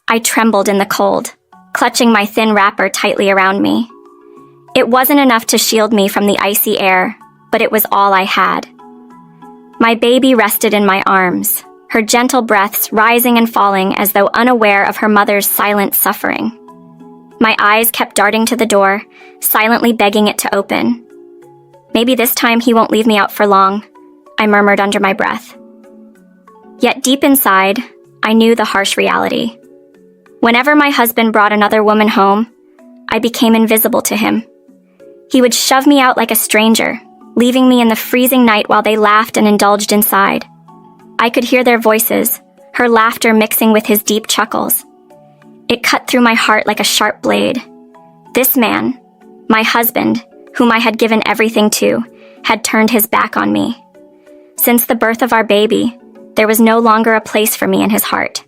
I trembled in the cold, clutching my thin wrapper tightly around me. It wasn't enough to shield me from the icy air, but it was all I had. My baby rested in my arms, her gentle breaths rising and falling as though unaware of her mother's silent suffering. My eyes kept darting to the door, silently begging it to open. Maybe this time he won't leave me out for long, I murmured under my breath. Yet deep inside, I knew the harsh reality. Whenever my husband brought another woman home, I became invisible to him. He would shove me out like a stranger, leaving me in the freezing night while they laughed and indulged inside. I could hear their voices, her laughter mixing with his deep chuckles. It cut through my heart like a sharp blade. This man, my husband, whom I had given everything to, had turned his back on me. Since the birth of our baby, there was no longer a place for me in his heart.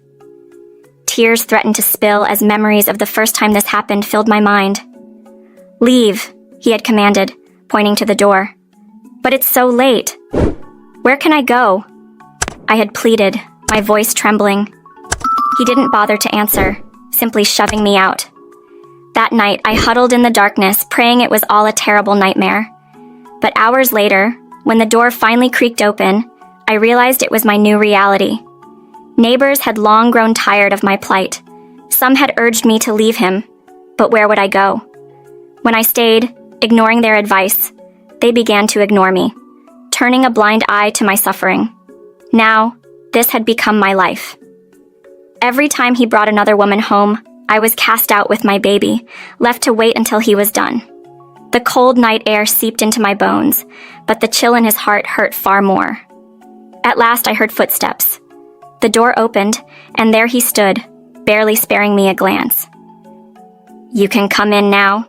Tears threatened to spill as memories of the first time this happened filled my mind. "Leave," he had commanded, pointing to the door. "But it's so late. Where can I go?" I had pleaded, my voice trembling. He didn't bother to answer, simply shoving me out. That night, I huddled in the darkness, praying it was all a terrible nightmare. But hours later, when the door finally creaked open, I realized it was my new reality. Neighbors had long grown tired of my plight. Some had urged me to leave him, but where would I go? When I stayed, ignoring their advice, they began to ignore me, turning a blind eye to my suffering. Now, this had become my life. Every time he brought another woman home, I was cast out with my baby, left to wait until he was done. The cold night air seeped into my bones, but the chill in his heart hurt far more. At last I heard footsteps. The door opened, and there he stood, barely sparing me a glance. "You can come in now,"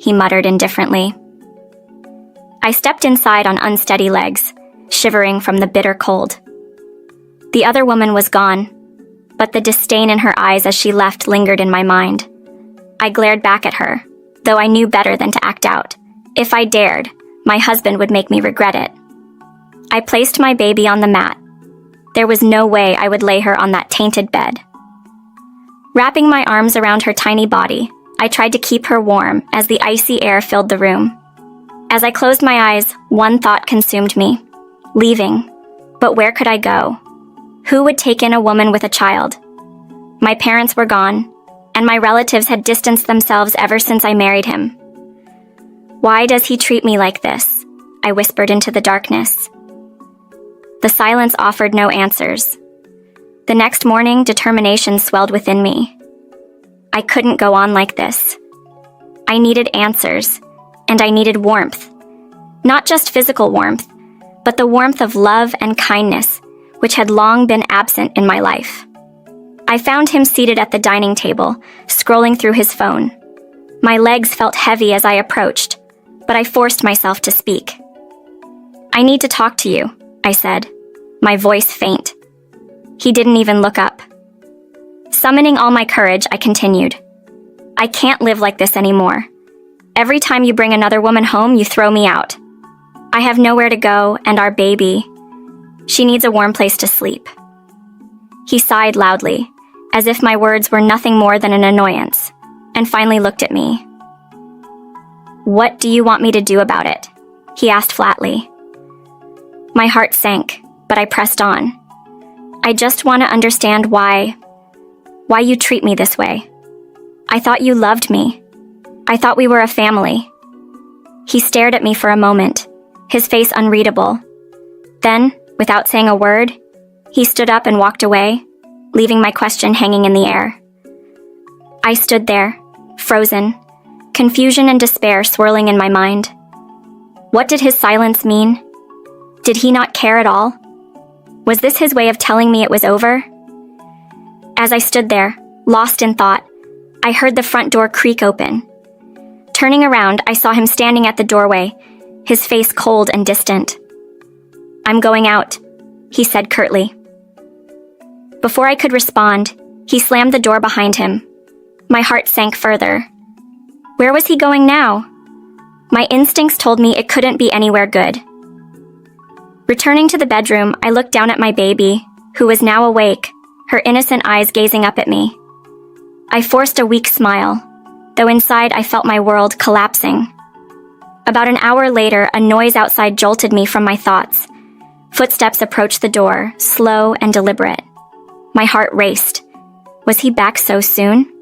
he muttered indifferently. I stepped inside on unsteady legs, shivering from the bitter cold. The other woman was gone, but the disdain in her eyes as she left lingered in my mind. I glared back at her, though I knew better than to act out. If I dared, my husband would make me regret it. I placed my baby on the mat. There was no way I would lay her on that tainted bed. Wrapping my arms around her tiny body, I tried to keep her warm as the icy air filled the room. As I closed my eyes, one thought consumed me: leaving. But where could I go? Who would take in a woman with a child? My parents were gone, and my relatives had distanced themselves ever since I married him. "Why does he treat me like this?" I whispered into the darkness. The silence offered no answers. The next morning, determination swelled within me. I couldn't go on like this. I needed answers, and I needed warmth. Not just physical warmth, but the warmth of love and kindness, which had long been absent in my life. I found him seated at the dining table, scrolling through his phone. My legs felt heavy as I approached, but I forced myself to speak. "I need to talk to you," I said, my voice faint. He didn't even look up. Summoning all my courage, I continued. "I can't live like this anymore. Every time you bring another woman home, you throw me out. I have nowhere to go, and our baby, she needs a warm place to sleep." He sighed loudly, as if my words were nothing more than an annoyance, and finally looked at me. "What do you want me to do about it?" he asked flatly. My heart sank, but I pressed on. "I just want to understand why you treat me this way. I thought you loved me. I thought we were a family." He stared at me for a moment, his face unreadable. Then, without saying a word, he stood up and walked away, leaving my question hanging in the air. I stood there, frozen, confusion and despair swirling in my mind. What did his silence mean? Did he not care at all? Was this his way of telling me it was over? As I stood there, lost in thought, I heard the front door creak open. Turning around, I saw him standing at the doorway, his face cold and distant. "I'm going out," he said curtly. Before I could respond, he slammed the door behind him. My heart sank further. Where was he going now? My instincts told me it couldn't be anywhere good. Returning to the bedroom, I looked down at my baby, who was now awake, her innocent eyes gazing up at me. I forced a weak smile, though inside I felt my world collapsing. About an hour later, a noise outside jolted me from my thoughts. Footsteps approached the door, slow and deliberate. My heart raced. Was he back so soon?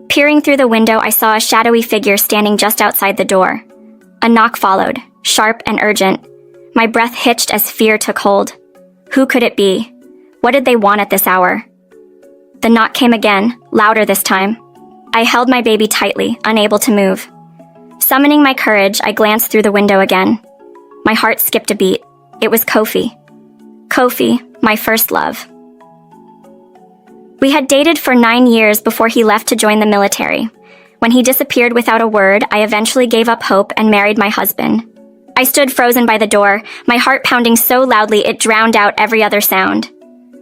Peering through the window, I saw a shadowy figure standing just outside the door. A knock followed, sharp and urgent. My breath hitched as fear took hold. Who could it be? What did they want at this hour? The knock came again, louder this time. I held my baby tightly, unable to move. Summoning my courage, I glanced through the window again. My heart skipped a beat. It was Kofi. Kofi, my first love. We had dated for 9 years before he left to join the military. When he disappeared without a word, I eventually gave up hope and married my husband. I stood frozen by the door, my heart pounding so loudly it drowned out every other sound.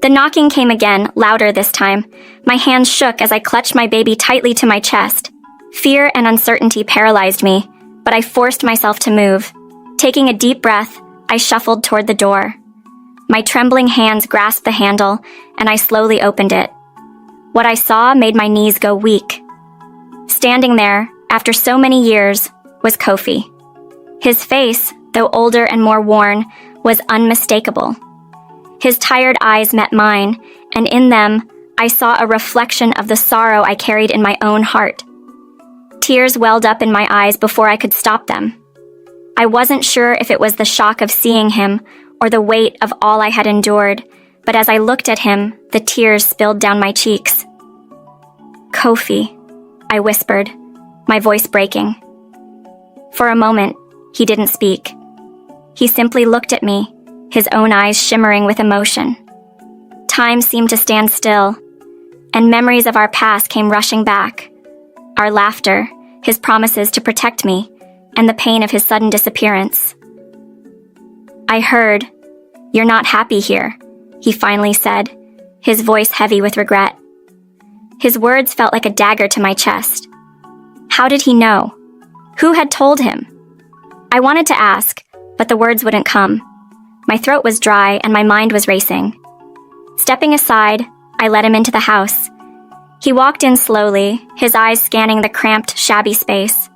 The knocking came again, louder this time. My hands shook as I clutched my baby tightly to my chest. Fear and uncertainty paralyzed me, but I forced myself to move. Taking a deep breath, I shuffled toward the door. My trembling hands grasped the handle, and I slowly opened it. What I saw made my knees go weak. Standing there, after so many years, was Kofi. His face, though older and more worn, was unmistakable. His tired eyes met mine, and in them, I saw a reflection of the sorrow I carried in my own heart. Tears welled up in my eyes before I could stop them. I wasn't sure if it was the shock of seeing him or the weight of all I had endured, but as I looked at him, the tears spilled down my cheeks. Kofi, I whispered, my voice breaking. For a moment, he didn't speak. He simply looked at me, his own eyes shimmering with emotion. Time seemed to stand still, and memories of our past came rushing back. Our laughter, his promises to protect me, and the pain of his sudden disappearance. I heard, "You're not happy here," he finally said, his voice heavy with regret. His words felt like a dagger to my chest. How did he know? Who had told him? I wanted to ask, but the words wouldn't come. My throat was dry and my mind was racing. Stepping aside, I led him into the house. He walked in slowly, his eyes scanning the cramped, shabby space.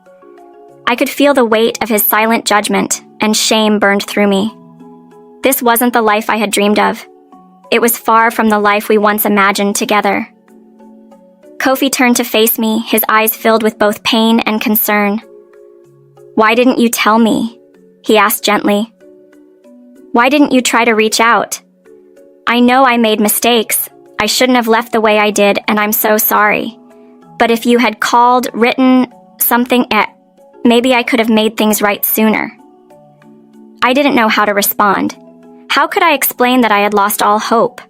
I could feel the weight of his silent judgment, and shame burned through me. This wasn't the life I had dreamed of. It was far from the life we once imagined together. Kofi turned to face me, his eyes filled with both pain and concern. "Why didn't you tell me?" he asked gently. "Why didn't you try to reach out? I know I made mistakes. I shouldn't have left the way I did, and I'm so sorry. But if you had called, written, something, maybe I could have made things right sooner." I didn't know how to respond. How could I explain that I had lost all hope?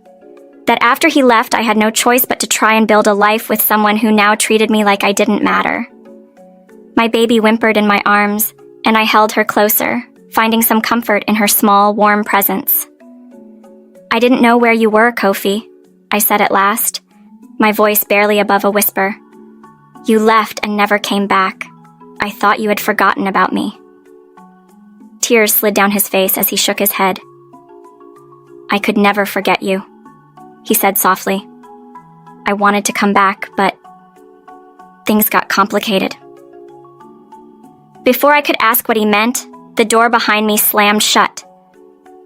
That after he left, I had no choice but to try and build a life with someone who now treated me like I didn't matter. My baby whimpered in my arms, and I held her closer, finding some comfort in her small, warm presence. "I didn't know where you were, Kofi," I said at last, my voice barely above a whisper. "You left and never came back. I thought you had forgotten about me." Tears slid down his face as he shook his head. "I could never forget you," he said softly. "I wanted to come back, but things got complicated." Before I could ask what he meant, the door behind me slammed shut.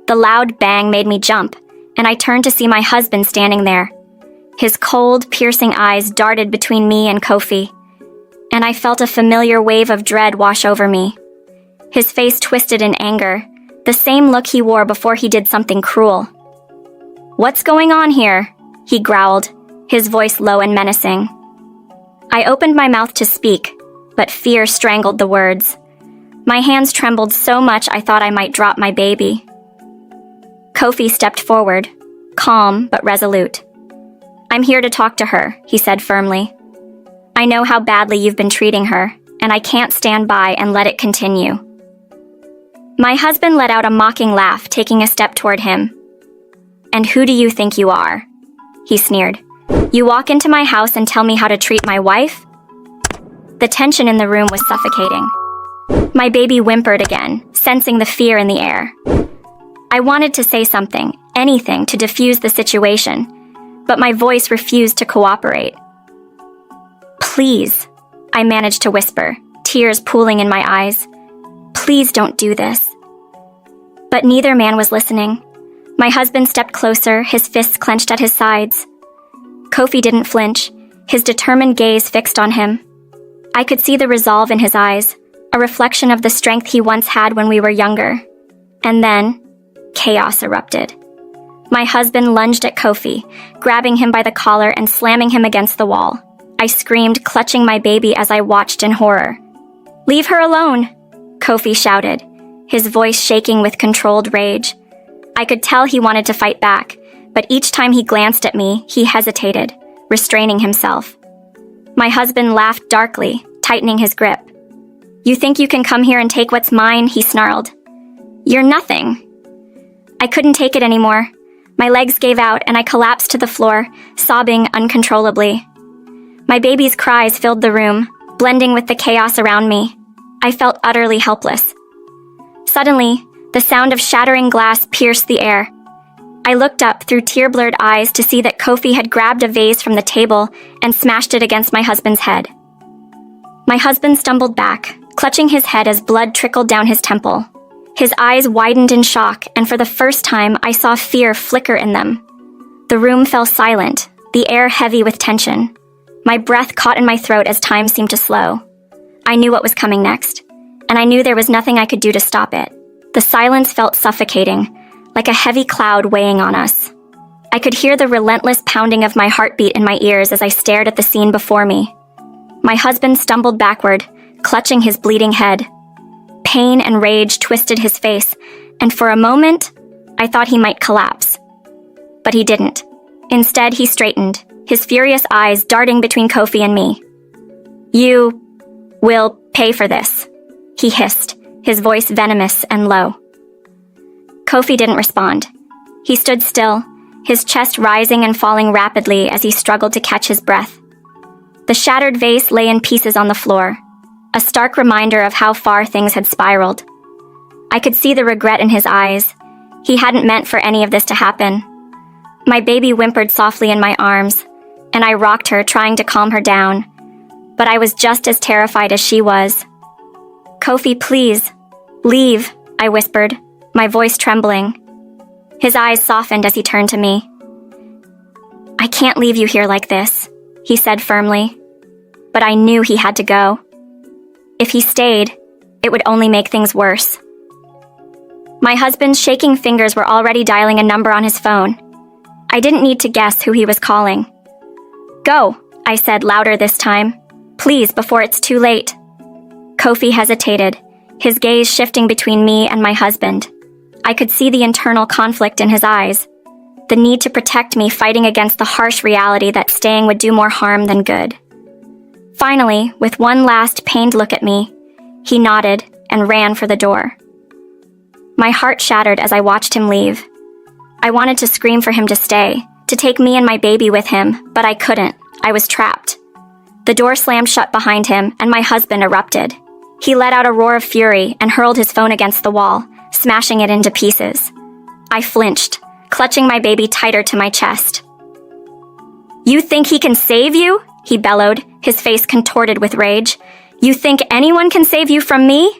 The loud bang made me jump, and I turned to see my husband standing there. His cold, piercing eyes darted between me and Kofi, and I felt a familiar wave of dread wash over me. His face twisted in anger, the same look he wore before he did something cruel. "What's going on here?" he growled, his voice low and menacing. I opened my mouth to speak, but fear strangled the words. My hands trembled so much I thought I might drop my baby. Kofi stepped forward, calm but resolute. "I'm here to talk to her," he said firmly. "I know how badly you've been treating her, and I can't stand by and let it continue." My husband let out a mocking laugh, taking a step toward him. "And who do you think you are?" he sneered. "You walk into my house and tell me how to treat my wife?" The tension in the room was suffocating. My baby whimpered again, sensing the fear in the air. I wanted to say something, anything to defuse the situation, but my voice refused to cooperate. Please, I managed to whisper, tears pooling in my eyes. Please don't do this. But neither man was listening. My husband stepped closer, his fists clenched at his sides. Kofi didn't flinch, his determined gaze fixed on him. I could see the resolve in his eyes, a reflection of the strength he once had when we were younger. And then, chaos erupted. My husband lunged at Kofi, grabbing him by the collar and slamming him against the wall. I screamed, clutching my baby as I watched in horror. "Leave her alone!" Kofi shouted, his voice shaking with controlled rage. I could tell he wanted to fight back, but each time he glanced at me, he hesitated, restraining himself. My husband laughed darkly, tightening his grip. "You think you can come here and take what's mine?" he snarled. "You're nothing." I couldn't take it anymore. My legs gave out and I collapsed to the floor, sobbing uncontrollably. My baby's cries filled the room, blending with the chaos around me. I felt utterly helpless. Suddenly, the sound of shattering glass pierced the air. I looked up through tear-blurred eyes to see that Kofi had grabbed a vase from the table and smashed it against my husband's head. My husband stumbled back, clutching his head as blood trickled down his temple. His eyes widened in shock, and for the first time, I saw fear flicker in them. The room fell silent, the air heavy with tension. My breath caught in my throat as time seemed to slow. I knew what was coming next, and I knew there was nothing I could do to stop it. The silence felt suffocating, like a heavy cloud weighing on us. I could hear the relentless pounding of my heartbeat in my ears as I stared at the scene before me. My husband stumbled backward, clutching his bleeding head. Pain and rage twisted his face, and for a moment, I thought he might collapse. But he didn't. Instead, he straightened, his furious eyes darting between Kofi and me. "You will pay for this," he hissed, his voice venomous and low. Kofi didn't respond. He stood still, his chest rising and falling rapidly as he struggled to catch his breath. The shattered vase lay in pieces on the floor, a stark reminder of how far things had spiraled. I could see the regret in his eyes. He hadn't meant for any of this to happen. My baby whimpered softly in my arms, and I rocked her, trying to calm her down. But I was just as terrified as she was. "Kofi, please, leave," I whispered, my voice trembling. His eyes softened as he turned to me. "I can't leave you here like this," he said firmly. But I knew he had to go. If he stayed, it would only make things worse. My husband's shaking fingers were already dialing a number on his phone. I didn't need to guess who he was calling. "Go," I said louder this time. "Please, before it's too late." Kofi hesitated, his gaze shifting between me and my husband. I could see the internal conflict in his eyes, the need to protect me fighting against the harsh reality that staying would do more harm than good. Finally, with one last pained look at me, he nodded and ran for the door. My heart shattered as I watched him leave. I wanted to scream for him to stay, to take me and my baby with him, but I couldn't. I was trapped. The door slammed shut behind him, and my husband erupted. He let out a roar of fury and hurled his phone against the wall, smashing it into pieces. I flinched, clutching my baby tighter to my chest. "You think he can save you?" he bellowed, his face contorted with rage. "You think anyone can save you from me?"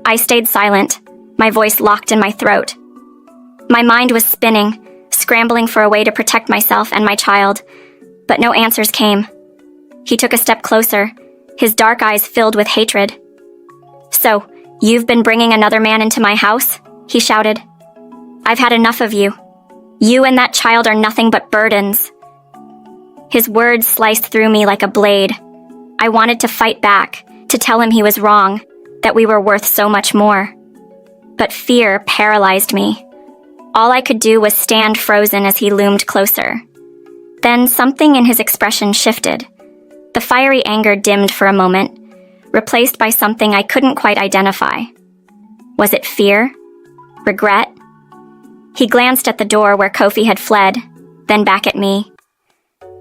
I stayed silent, my voice locked in my throat. My mind was spinning, scrambling for a way to protect myself and my child, but no answers came. He took a step closer, his dark eyes filled with hatred. "So, you've been bringing another man into my house?" he shouted. "I've had enough of you. You and that child are nothing but burdens." His words sliced through me like a blade. I wanted to fight back, to tell him he was wrong, that we were worth so much more. But fear paralyzed me. All I could do was stand frozen as he loomed closer. Then something in his expression shifted. The fiery anger dimmed for a moment, replaced by something I couldn't quite identify. Was it fear? Regret? He glanced at the door where Kofi had fled, then back at me.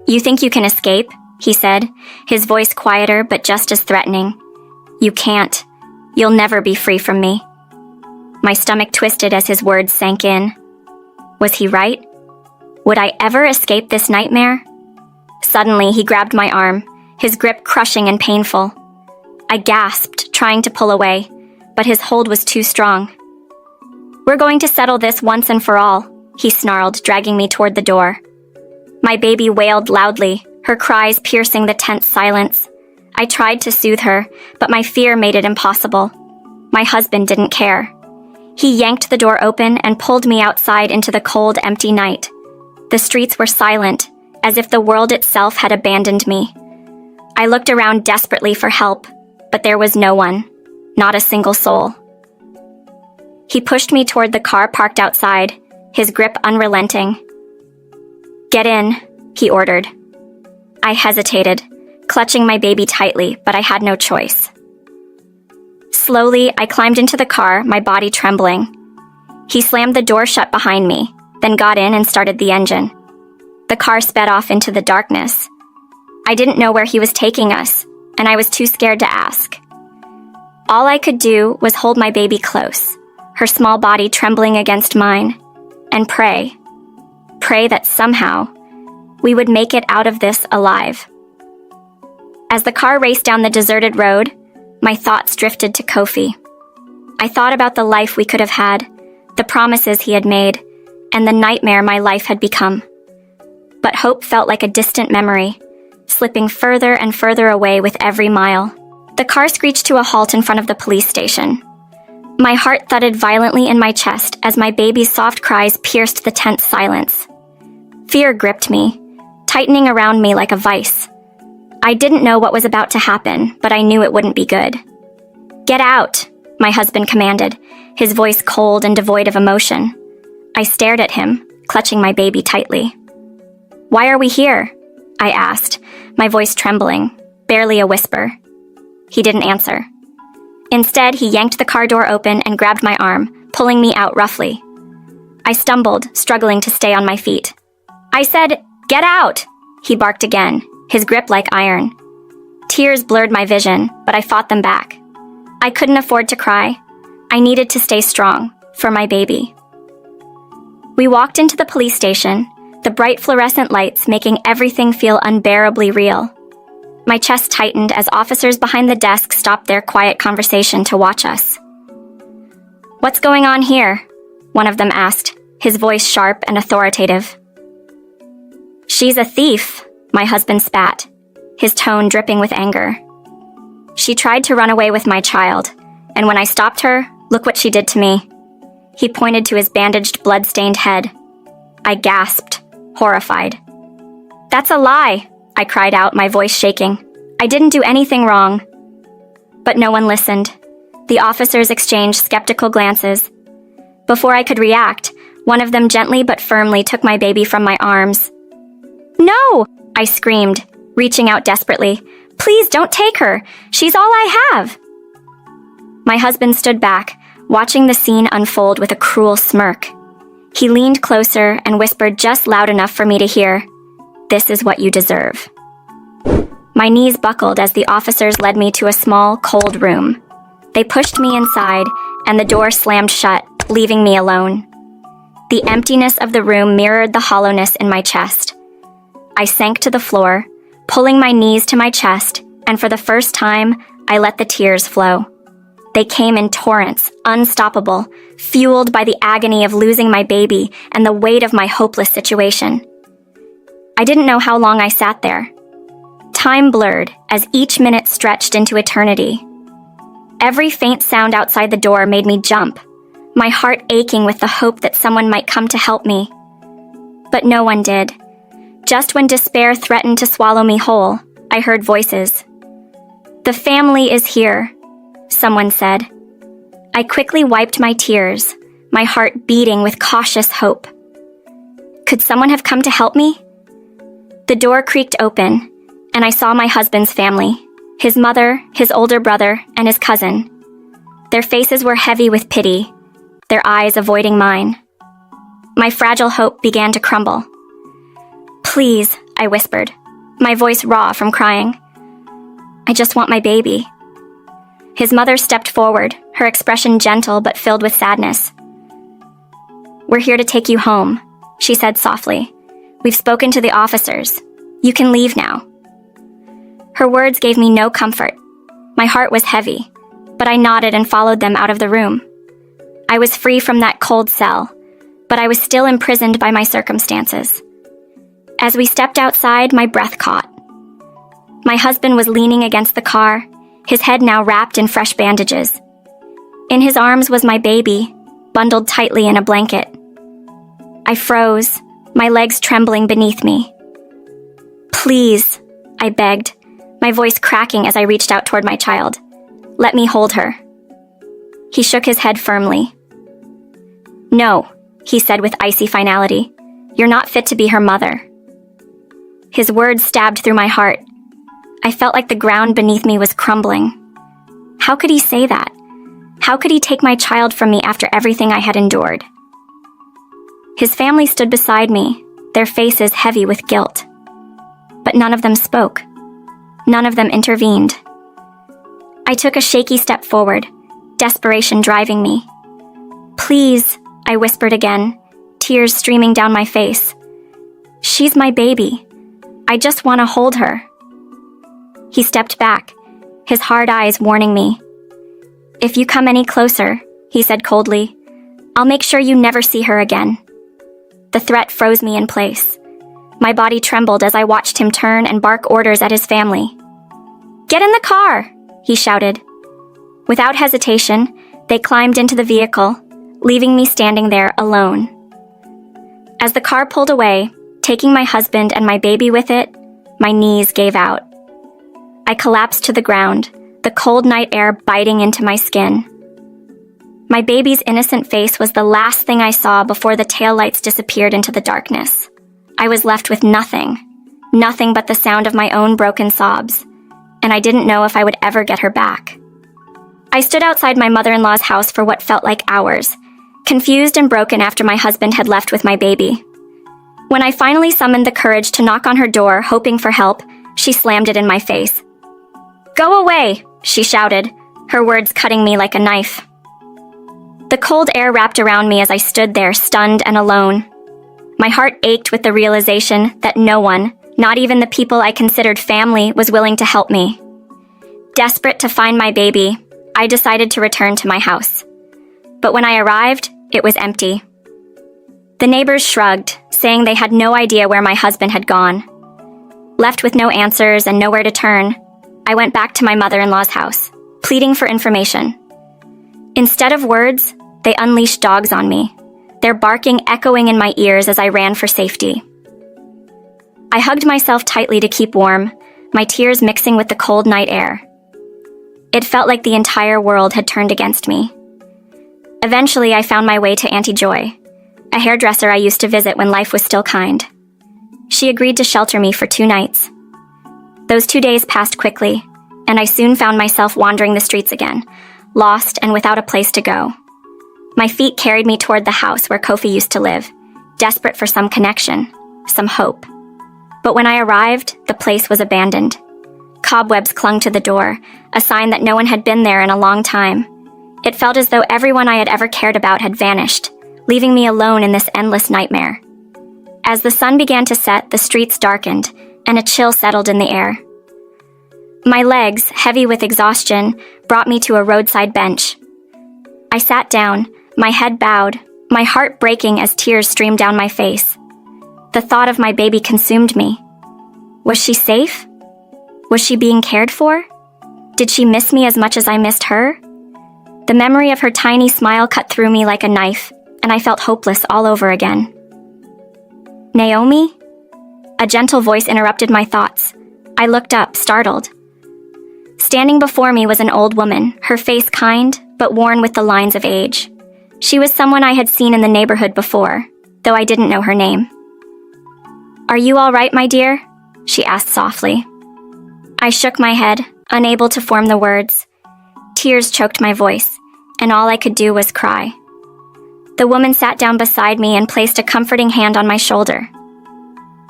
"You think you can escape?" he said, his voice quieter but just as threatening. "You can't. You'll never be free from me." My stomach twisted as his words sank in. Was he right? Would I ever escape this nightmare? Suddenly, he grabbed my arm, his grip crushing and painful. I gasped, trying to pull away, but his hold was too strong. "We're going to settle this once and for all," he snarled, dragging me toward the door. My baby wailed loudly, her cries piercing the tense silence. I tried to soothe her, but my fear made it impossible. My husband didn't care. He yanked the door open and pulled me outside into the cold, empty night. The streets were silent, as if the world itself had abandoned me. I looked around desperately for help, but there was no one, not a single soul. He pushed me toward the car parked outside, his grip unrelenting. "Get in," he ordered. I hesitated, clutching my baby tightly, but I had no choice. Slowly, I climbed into the car, my body trembling. He slammed the door shut behind me, then got in and started the engine. The car sped off into the darkness. I didn't know where he was taking us, and I was too scared to ask. All I could do was hold my baby close, her small body trembling against mine, and pray. Pray that somehow we would make it out of this alive. As the car raced down the deserted road, my thoughts drifted to Kofi. I thought about the life we could have had, the promises he had made, and the nightmare my life had become. But hope felt like a distant memory, slipping further and further away with every mile. The car screeched to a halt in front of the police station. My heart thudded violently in my chest as my baby's soft cries pierced the tense silence. Fear gripped me, tightening around me like a vice. I didn't know what was about to happen, but I knew it wouldn't be good. "Get out," my husband commanded, his voice cold and devoid of emotion. I stared at him, clutching my baby tightly. "Why are we here?" I asked, my voice trembling, barely a whisper. He didn't answer. Instead, he yanked the car door open and grabbed my arm, pulling me out roughly. I stumbled, struggling to stay on my feet. I said, "Get out!" He barked again, his grip like iron. Tears blurred my vision, but I fought them back. I couldn't afford to cry. I needed to stay strong, for my baby. We walked into the police station, the bright fluorescent lights making everything feel unbearably real. My chest tightened as officers behind the desk stopped their quiet conversation to watch us. "What's going on here?" one of them asked, his voice sharp and authoritative. "She's a thief," my husband spat, his tone dripping with anger. "She tried to run away with my child, and when I stopped her, look what she did to me." He pointed to his bandaged, blood-stained head. I gasped, horrified. "That's a lie," I cried out, my voice shaking. "I didn't do anything wrong." But no one listened. The officers exchanged skeptical glances. Before I could react, one of them gently but firmly took my baby from my arms. "No!" I screamed, reaching out desperately. "Please don't take her. She's all I have." My husband stood back, watching the scene unfold with a cruel smirk. He leaned closer and whispered just loud enough for me to hear, "This is what you deserve." My knees buckled as the officers led me to a small, cold room. They pushed me inside, and the door slammed shut, leaving me alone. The emptiness of the room mirrored the hollowness in my chest. I sank to the floor, pulling my knees to my chest, and for the first time, I let the tears flow. They came in torrents, unstoppable, fueled by the agony of losing my baby and the weight of my hopeless situation. I didn't know how long I sat there. Time blurred as each minute stretched into eternity. Every faint sound outside the door made me jump, my heart aching with the hope that someone might come to help me. But no one did. Just when despair threatened to swallow me whole, I heard voices. "The family is here," someone said. I quickly wiped my tears, my heart beating with cautious hope. Could someone have come to help me? The door creaked open, and I saw my husband's family, his mother, his older brother, and his cousin. Their faces were heavy with pity, their eyes avoiding mine. My fragile hope began to crumble. "Please," I whispered, my voice raw from crying. "I just want my baby." His mother stepped forward, her expression gentle but filled with sadness. "We're here to take you home," she said softly. "We've spoken to the officers. You can leave now." Her words gave me no comfort. My heart was heavy, but I nodded and followed them out of the room. I was free from that cold cell, but I was still imprisoned by my circumstances. As we stepped outside, my breath caught. My husband was leaning against the car, his head now wrapped in fresh bandages. In his arms was my baby, bundled tightly in a blanket. I froze, my legs trembling beneath me. "Please," I begged, my voice cracking as I reached out toward my child. "Let me hold her." He shook his head firmly. "No," he said with icy finality. "You're not fit to be her mother." His words stabbed through my heart. I felt like the ground beneath me was crumbling. How could he say that? How could he take my child from me after everything I had endured? His family stood beside me, their faces heavy with guilt. But none of them spoke. None of them intervened. I took a shaky step forward, desperation driving me. "Please," I whispered again, tears streaming down my face. "She's my baby. I just want to hold her." He stepped back, his hard eyes warning me. "If you come any closer," he said coldly, "I'll make sure you never see her again." The threat froze me in place. My body trembled as I watched him turn and bark orders at his family. "Get in the car!" he shouted. Without hesitation, they climbed into the vehicle, leaving me standing there alone. As the car pulled away, taking my husband and my baby with it, my knees gave out. I collapsed to the ground, the cold night air biting into my skin. My baby's innocent face was the last thing I saw before the taillights disappeared into the darkness. I was left with nothing but the sound of my own broken sobs, and I didn't know if I would ever get her back. I stood outside my mother-in-law's house for what felt like hours, confused and broken after my husband had left with my baby. When I finally summoned the courage to knock on her door, hoping for help, she slammed it in my face. "Go away!" she shouted, her words cutting me like a knife. The cold air wrapped around me as I stood there, stunned and alone. My heart ached with the realization that no one, not even the people I considered family, was willing to help me. Desperate to find my baby, I decided to return to my house. But when I arrived, it was empty. The neighbors shrugged, saying they had no idea where my husband had gone. Left with no answers and nowhere to turn, I went back to my mother-in-law's house, pleading for information. Instead of words, they unleashed dogs on me, their barking echoing in my ears as I ran for safety. I hugged myself tightly to keep warm, my tears mixing with the cold night air. It felt like the entire world had turned against me. Eventually, I found my way to Auntie Joy, a hairdresser I used to visit when life was still kind. She agreed to shelter me for 2 nights. Those 2 days passed quickly, and I soon found myself wandering the streets again, lost and without a place to go. My feet carried me toward the house where Kofi used to live, desperate for some connection, some hope. But when I arrived, the place was abandoned. Cobwebs clung to the door, a sign that no one had been there in a long time. It felt as though everyone I had ever cared about had vanished, leaving me alone in this endless nightmare. As the sun began to set, the streets darkened, and a chill settled in the air. My legs, heavy with exhaustion, brought me to a roadside bench. I sat down, my head bowed, my heart breaking as tears streamed down my face. The thought of my baby consumed me. Was she safe? Was she being cared for? Did she miss me as much as I missed her? The memory of her tiny smile cut through me like a knife, and I felt hopeless all over again. "Naomi?" A gentle voice interrupted my thoughts. I looked up, startled. Standing before me was an old woman, her face kind, but worn with the lines of age. She was someone I had seen in the neighborhood before, though I didn't know her name. "Are you all right, my dear?" she asked softly. I shook my head, unable to form the words. Tears choked my voice, and all I could do was cry. The woman sat down beside me and placed a comforting hand on my shoulder.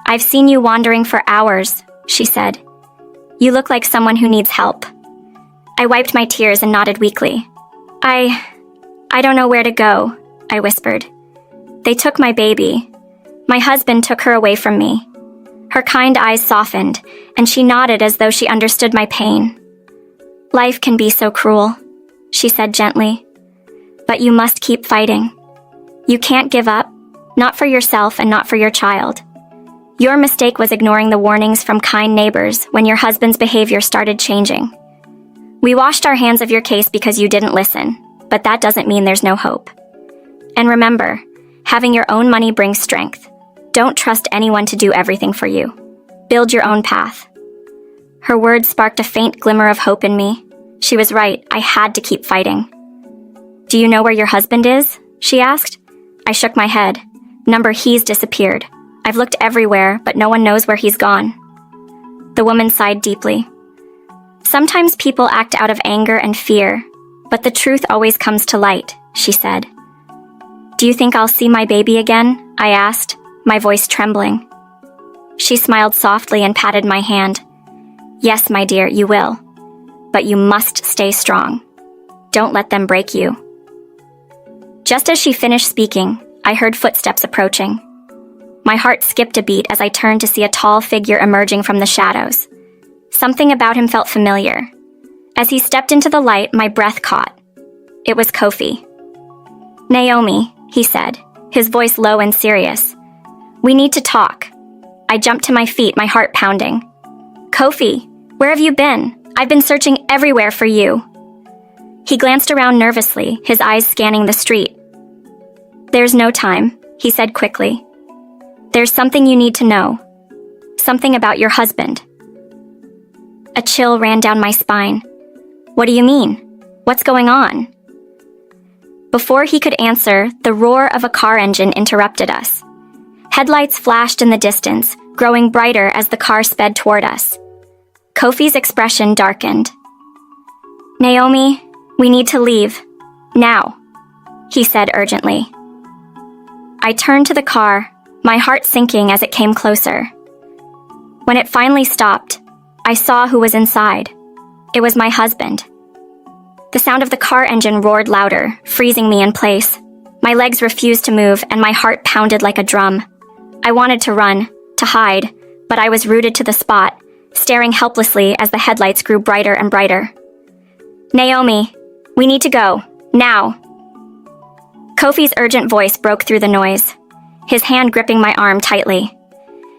"I've seen you wandering for hours," she said. "You look like someone who needs help." I wiped my tears and nodded weakly. I don't know where to go," I whispered. "They took my baby. My husband took her away from me. Her kind eyes softened, and she nodded as though she understood my pain. "Life can be so cruel," she said gently. "But you must keep fighting. You can't give up, not for yourself and not for your child. Your mistake was ignoring the warnings from kind neighbors when your husband's behavior started changing. We washed our hands of your case because you didn't listen, but that doesn't mean there's no hope. And remember, having your own money brings strength. Don't trust anyone to do everything for you. Build your own path." Her words sparked a faint glimmer of hope in me. She was right, I had to keep fighting. "Do you know where your husband is?" she asked. I shook my head. He's disappeared. I've looked everywhere, but no one knows where he's gone." The woman sighed deeply. "Sometimes people act out of anger and fear, but the truth always comes to light," she said. "Do you think I'll see my baby again?" I asked, my voice trembling. She smiled softly and patted my hand. "Yes, my dear, you will. But you must stay strong. Don't let them break you." Just as she finished speaking, I heard footsteps approaching. My heart skipped a beat as I turned to see a tall figure emerging from the shadows. Something about him felt familiar. As he stepped into the light, my breath caught. It was Kofi. "Naomi," he said, his voice low and serious. "We need to talk." I jumped to my feet, my heart pounding. "Kofi, where have you been? I've been searching everywhere for you." He glanced around nervously, his eyes scanning the street. "There's no time," he said quickly. "There's something you need to know. Something about your husband." A chill ran down my spine. "What do you mean? What's going on?" Before he could answer, the roar of a car engine interrupted us. Headlights flashed in the distance, growing brighter as the car sped toward us. Kofi's expression darkened. "Naomi, we need to leave. Now," he said urgently. I turned to the car, my heart sinking as it came closer. When it finally stopped, I saw who was inside. It was my husband. The sound of the car engine roared louder, freezing me in place. My legs refused to move, and my heart pounded like a drum. I wanted to run, to hide, but I was rooted to the spot, staring helplessly as the headlights grew brighter and brighter. "Naomi, we need to go. Now." Kofi's urgent voice broke through the noise, his hand gripping my arm tightly.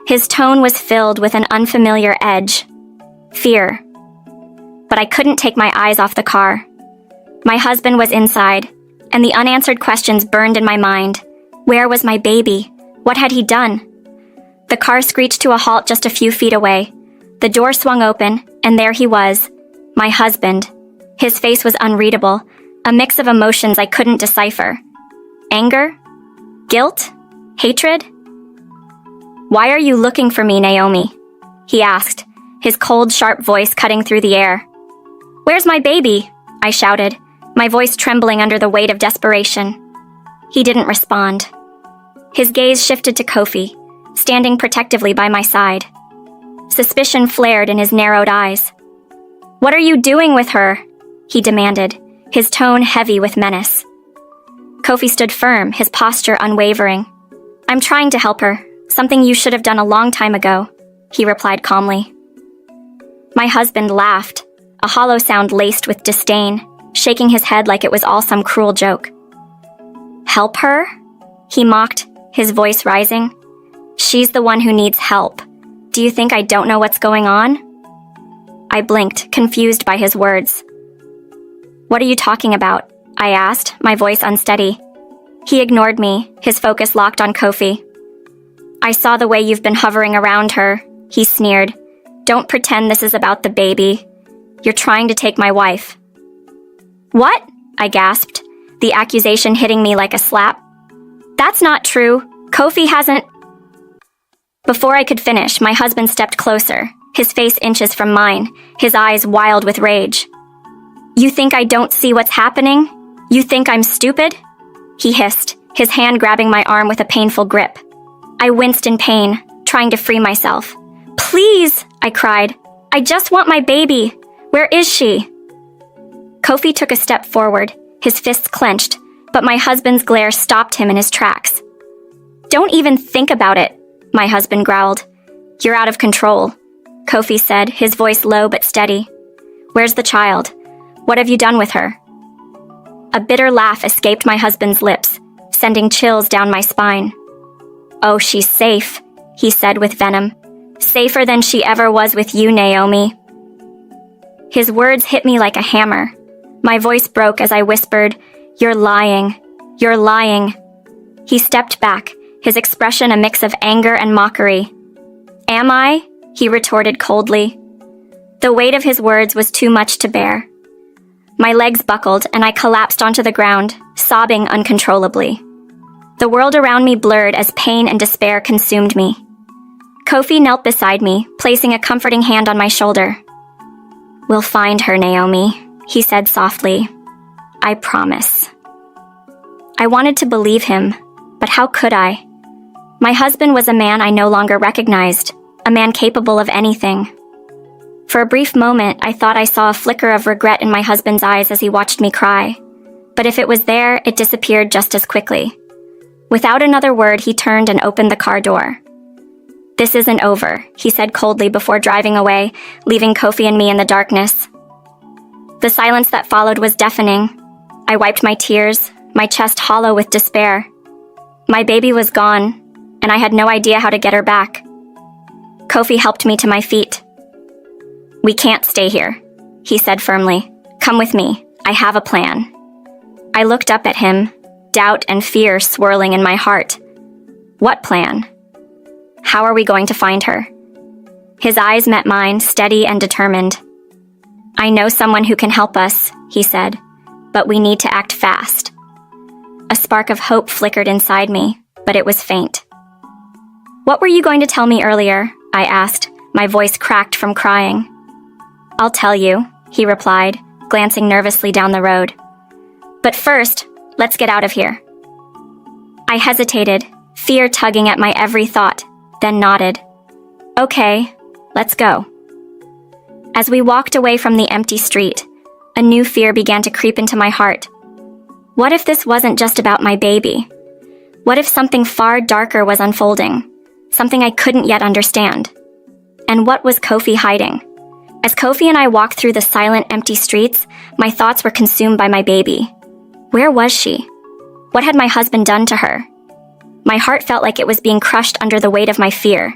His tone was filled with an unfamiliar edge. Fear. But I couldn't take my eyes off the car. My husband was inside, and the unanswered questions burned in my mind. Where was my baby? What had he done? The car screeched to a halt just a few feet away. The door swung open, and there he was, my husband. His face was unreadable, a mix of emotions I couldn't decipher. Anger? Guilt? Hatred? "Why are you looking for me, Naomi?" he asked, his cold, sharp voice cutting through the air. "Where's my baby?" I shouted, my voice trembling under the weight of desperation. He didn't respond. His gaze shifted to Kofi, standing protectively by my side. Suspicion flared in his narrowed eyes. "What are you doing with her?" he demanded, his tone heavy with menace. Kofi stood firm, his posture unwavering. "I'm trying to help her, something you should have done a long time ago," he replied calmly. My husband laughed, a hollow sound laced with disdain, shaking his head like it was all some cruel joke. "Help her?" he mocked, his voice rising. "She's the one who needs help. Do you think I don't know what's going on?" I blinked, confused by his words. "What are you talking about?" I asked, my voice unsteady. He ignored me, his focus locked on Kofi. "I saw the way you've been hovering around her," he sneered. "Don't pretend this is about the baby. You're trying to take my wife." "What?" I gasped, the accusation hitting me like a slap. "That's not true. Kofi hasn't—" Before I could finish, my husband stepped closer, his face inches from mine, his eyes wild with rage. "You think I don't see what's happening? You think I'm stupid?" he hissed, his hand grabbing my arm with a painful grip. I winced in pain, trying to free myself. "Please," I cried. "I just want my baby. Where is she?" Kofi took a step forward, his fists clenched, but my husband's glare stopped him in his tracks. "Don't even think about it," my husband growled. "You're out of control," Kofi said, his voice low but steady. "Where's the child? What have you done with her?" A bitter laugh escaped my husband's lips, sending chills down my spine. "Oh, she's safe," he said with venom. "Safer than she ever was with you, Naomi." His words hit me like a hammer. My voice broke as I whispered, "You're lying. You're lying." He stepped back, his expression a mix of anger and mockery. "Am I?" he retorted coldly. The weight of his words was too much to bear. My legs buckled and I collapsed onto the ground, sobbing uncontrollably. The world around me blurred as pain and despair consumed me. Kofi knelt beside me, placing a comforting hand on my shoulder. "We'll find her, Naomi," he said softly. "I promise." I wanted to believe him, but how could I? My husband was a man I no longer recognized, a man capable of anything. For a brief moment, I thought I saw a flicker of regret in my husband's eyes as he watched me cry. But if it was there, it disappeared just as quickly. Without another word, he turned and opened the car door. "This isn't over," he said coldly before driving away, leaving Kofi and me in the darkness. The silence that followed was deafening. I wiped my tears, my chest hollow with despair. My baby was gone, and I had no idea how to get her back. Kofi helped me to my feet. "We can't stay here," he said firmly. "Come with me. I have a plan." I looked up at him, doubt and fear swirling in my heart. What plan? How are we going to find her? His eyes met mine, steady and determined. "I know someone who can help us," he said, "but we need to act fast." A spark of hope flickered inside me, but it was faint. "What were you going to tell me earlier?" I asked, my voice cracked from crying. "I'll tell you," he replied, glancing nervously down the road. "But first, let's get out of here." I hesitated, fear tugging at my every thought, then nodded. "Okay, let's go." As we walked away from the empty street, a new fear began to creep into my heart. What if this wasn't just about my baby? What if something far darker was unfolding? Something I couldn't yet understand? And what was Kofi hiding? As Kofi and I walked through the silent, empty streets, my thoughts were consumed by my baby. Where was she? What had my husband done to her? My heart felt like it was being crushed under the weight of my fear.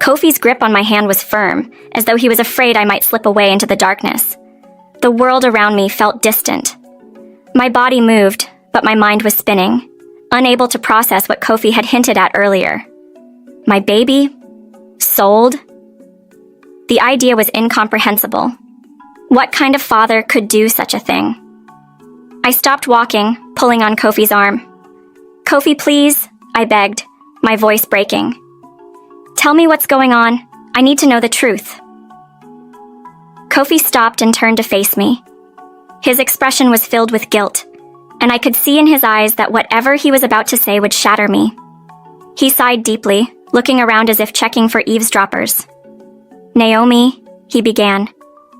Kofi's grip on my hand was firm, as though he was afraid I might slip away into the darkness. The world around me felt distant. My body moved, but my mind was spinning, unable to process what Kofi had hinted at earlier. My baby? Sold? The idea was incomprehensible. What kind of father could do such a thing? I stopped walking, pulling on Kofi's arm. "Kofi, please," I begged, my voice breaking. "Tell me what's going on. I need to know the truth." Kofi stopped and turned to face me. His expression was filled with guilt, and I could see in his eyes that whatever he was about to say would shatter me. He sighed deeply, looking around as if checking for eavesdroppers. "Naomi," he began,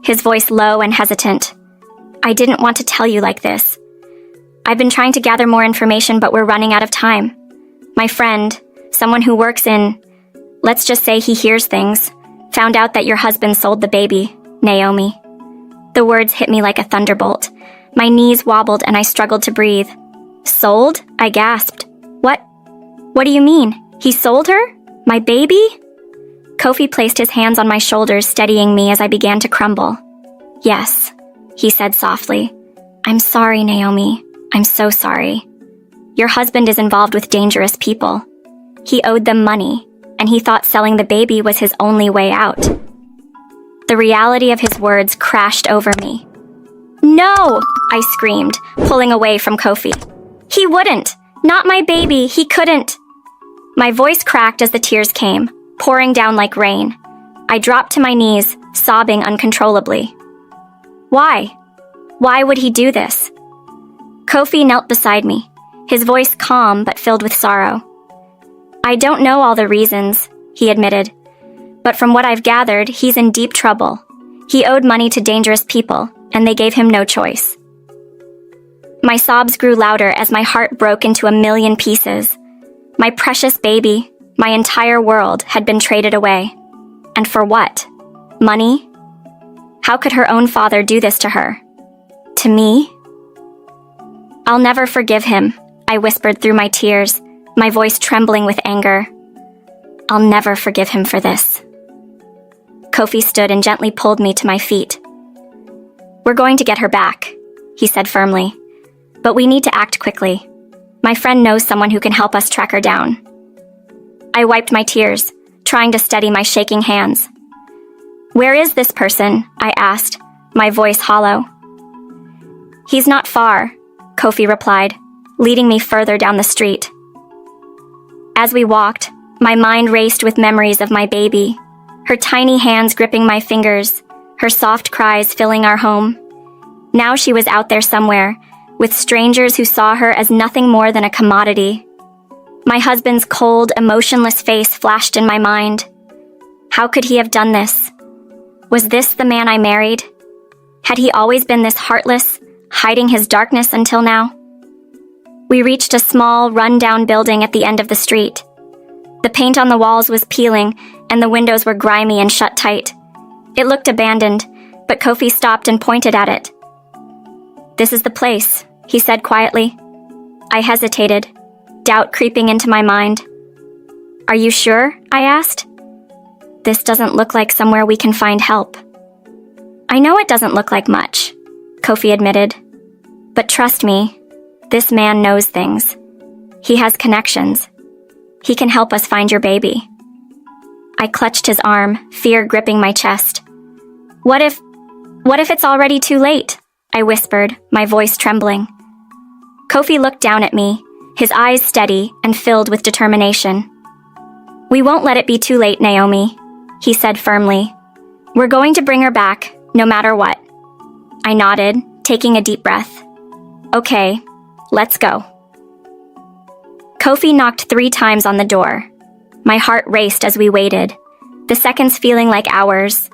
his voice low and hesitant. "I didn't want to tell you like this. I've been trying to gather more information, but we're running out of time. My friend, someone who works in, let's just say he hears things, found out that your husband sold the baby, Naomi." The words hit me like a thunderbolt. My knees wobbled and I struggled to breathe. "Sold?" I gasped. What do you mean? He sold her? My baby?" Kofi placed his hands on my shoulders, steadying me as I began to crumble. "Yes," he said softly. "I'm sorry, Naomi. I'm so sorry. Your husband is involved with dangerous people. He owed them money, and he thought selling the baby was his only way out." The reality of his words crashed over me. "No!" I screamed, pulling away from Kofi. "He wouldn't! Not my baby! He couldn't!" My voice cracked as the tears came, pouring down like rain. I dropped to my knees, sobbing uncontrollably. Why? Why would he do this? Kofi knelt beside me, his voice calm but filled with sorrow. "I don't know all the reasons," he admitted, "but from what I've gathered, he's in deep trouble. He owed money to dangerous people, and they gave him no choice." My sobs grew louder as my heart broke into a million pieces. My precious baby, my entire world, had been traded away. And for what? Money? How could her own father do this to her? To me? I'll never forgive him, I whispered through my tears, my voice trembling with anger. I'll never forgive him for this. Kofi stood and gently pulled me to my feet. We're going to get her back, he said firmly. But we need to act quickly. My friend knows someone who can help us track her down. I wiped my tears, trying to steady my shaking hands. Where is this person? I asked, my voice hollow. He's not far, Kofi replied, leading me further down the street. As we walked, my mind raced with memories of my baby, her tiny hands gripping my fingers, her soft cries filling our home. Now she was out there somewhere, with strangers who saw her as nothing more than a commodity. My husband's cold, emotionless face flashed in my mind. How could he have done this? Was this the man I married? Had he always been this heartless, hiding his darkness until now? We reached a small, run-down building at the end of the street. The paint on the walls was peeling, and the windows were grimy and shut tight. It looked abandoned, but Kofi stopped and pointed at it. This is the place, he said quietly. I hesitated, doubt creeping into my mind. Are you sure? I asked. This doesn't look like somewhere we can find help. I know it doesn't look like much, Kofi admitted. But trust me, this man knows things. He has connections. He can help us find your baby. I clutched his arm, fear gripping my chest. What if it's already too late? I whispered, my voice trembling. Kofi looked down at me, his eyes steady and filled with determination. We won't let it be too late, Naomi, he said firmly. We're going to bring her back, no matter what. I nodded, taking a deep breath. Okay, let's go. Kofi knocked 3 times on the door. My heart raced as we waited, the seconds feeling like hours.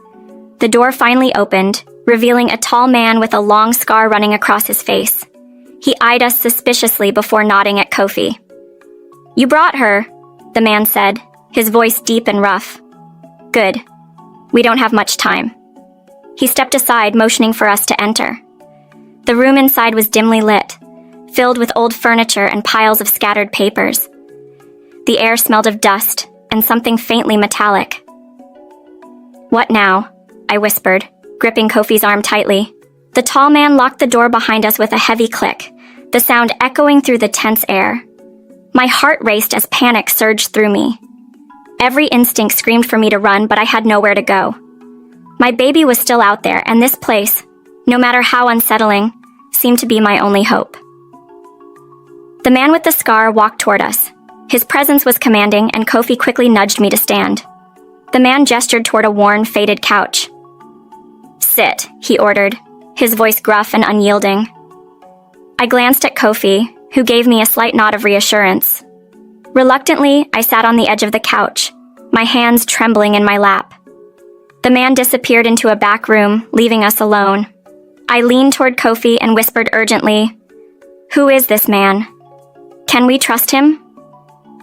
The door finally opened, revealing a tall man with a long scar running across his face. He eyed us suspiciously before nodding at Kofi. You brought her, the man said, his voice deep and rough. Good. We don't have much time. He stepped aside, motioning for us to enter. The room inside was dimly lit, filled with old furniture and piles of scattered papers. The air smelled of dust and something faintly metallic. What now? I whispered, gripping Kofi's arm tightly. The tall man locked the door behind us with a heavy click, the sound echoing through the tense air. My heart raced as panic surged through me. Every instinct screamed for me to run, but I had nowhere to go. My baby was still out there, and this place, no matter how unsettling, seemed to be my only hope. The man with the scar walked toward us. His presence was commanding, and Kofi quickly nudged me to stand. The man gestured toward a worn, faded couch. Sit, he ordered, his voice gruff and unyielding. I glanced at Kofi, who gave me a slight nod of reassurance. Reluctantly, I sat on the edge of the couch, my hands trembling in my lap. The man disappeared into a back room, leaving us alone. I leaned toward Kofi and whispered urgently, Who is this man? Can we trust him?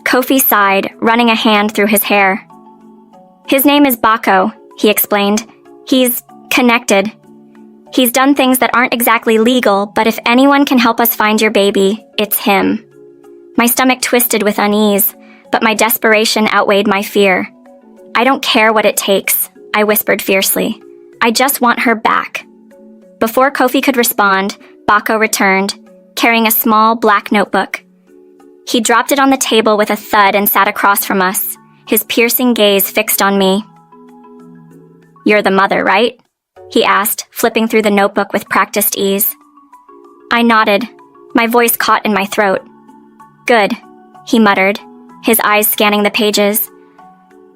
Kofi sighed, running a hand through his hair. His name is Bako, he explained. He's connected. He's done things that aren't exactly legal, but if anyone can help us find your baby, it's him. My stomach twisted with unease, but my desperation outweighed my fear. I don't care what it takes, I whispered fiercely. I just want her back. Before Kofi could respond, Bako returned, carrying a small black notebook. He dropped it on the table with a thud and sat across from us, his piercing gaze fixed on me. You're the mother, right? He asked, flipping through the notebook with practiced ease. I nodded, my voice caught in my throat. Good, he muttered, his eyes scanning the pages.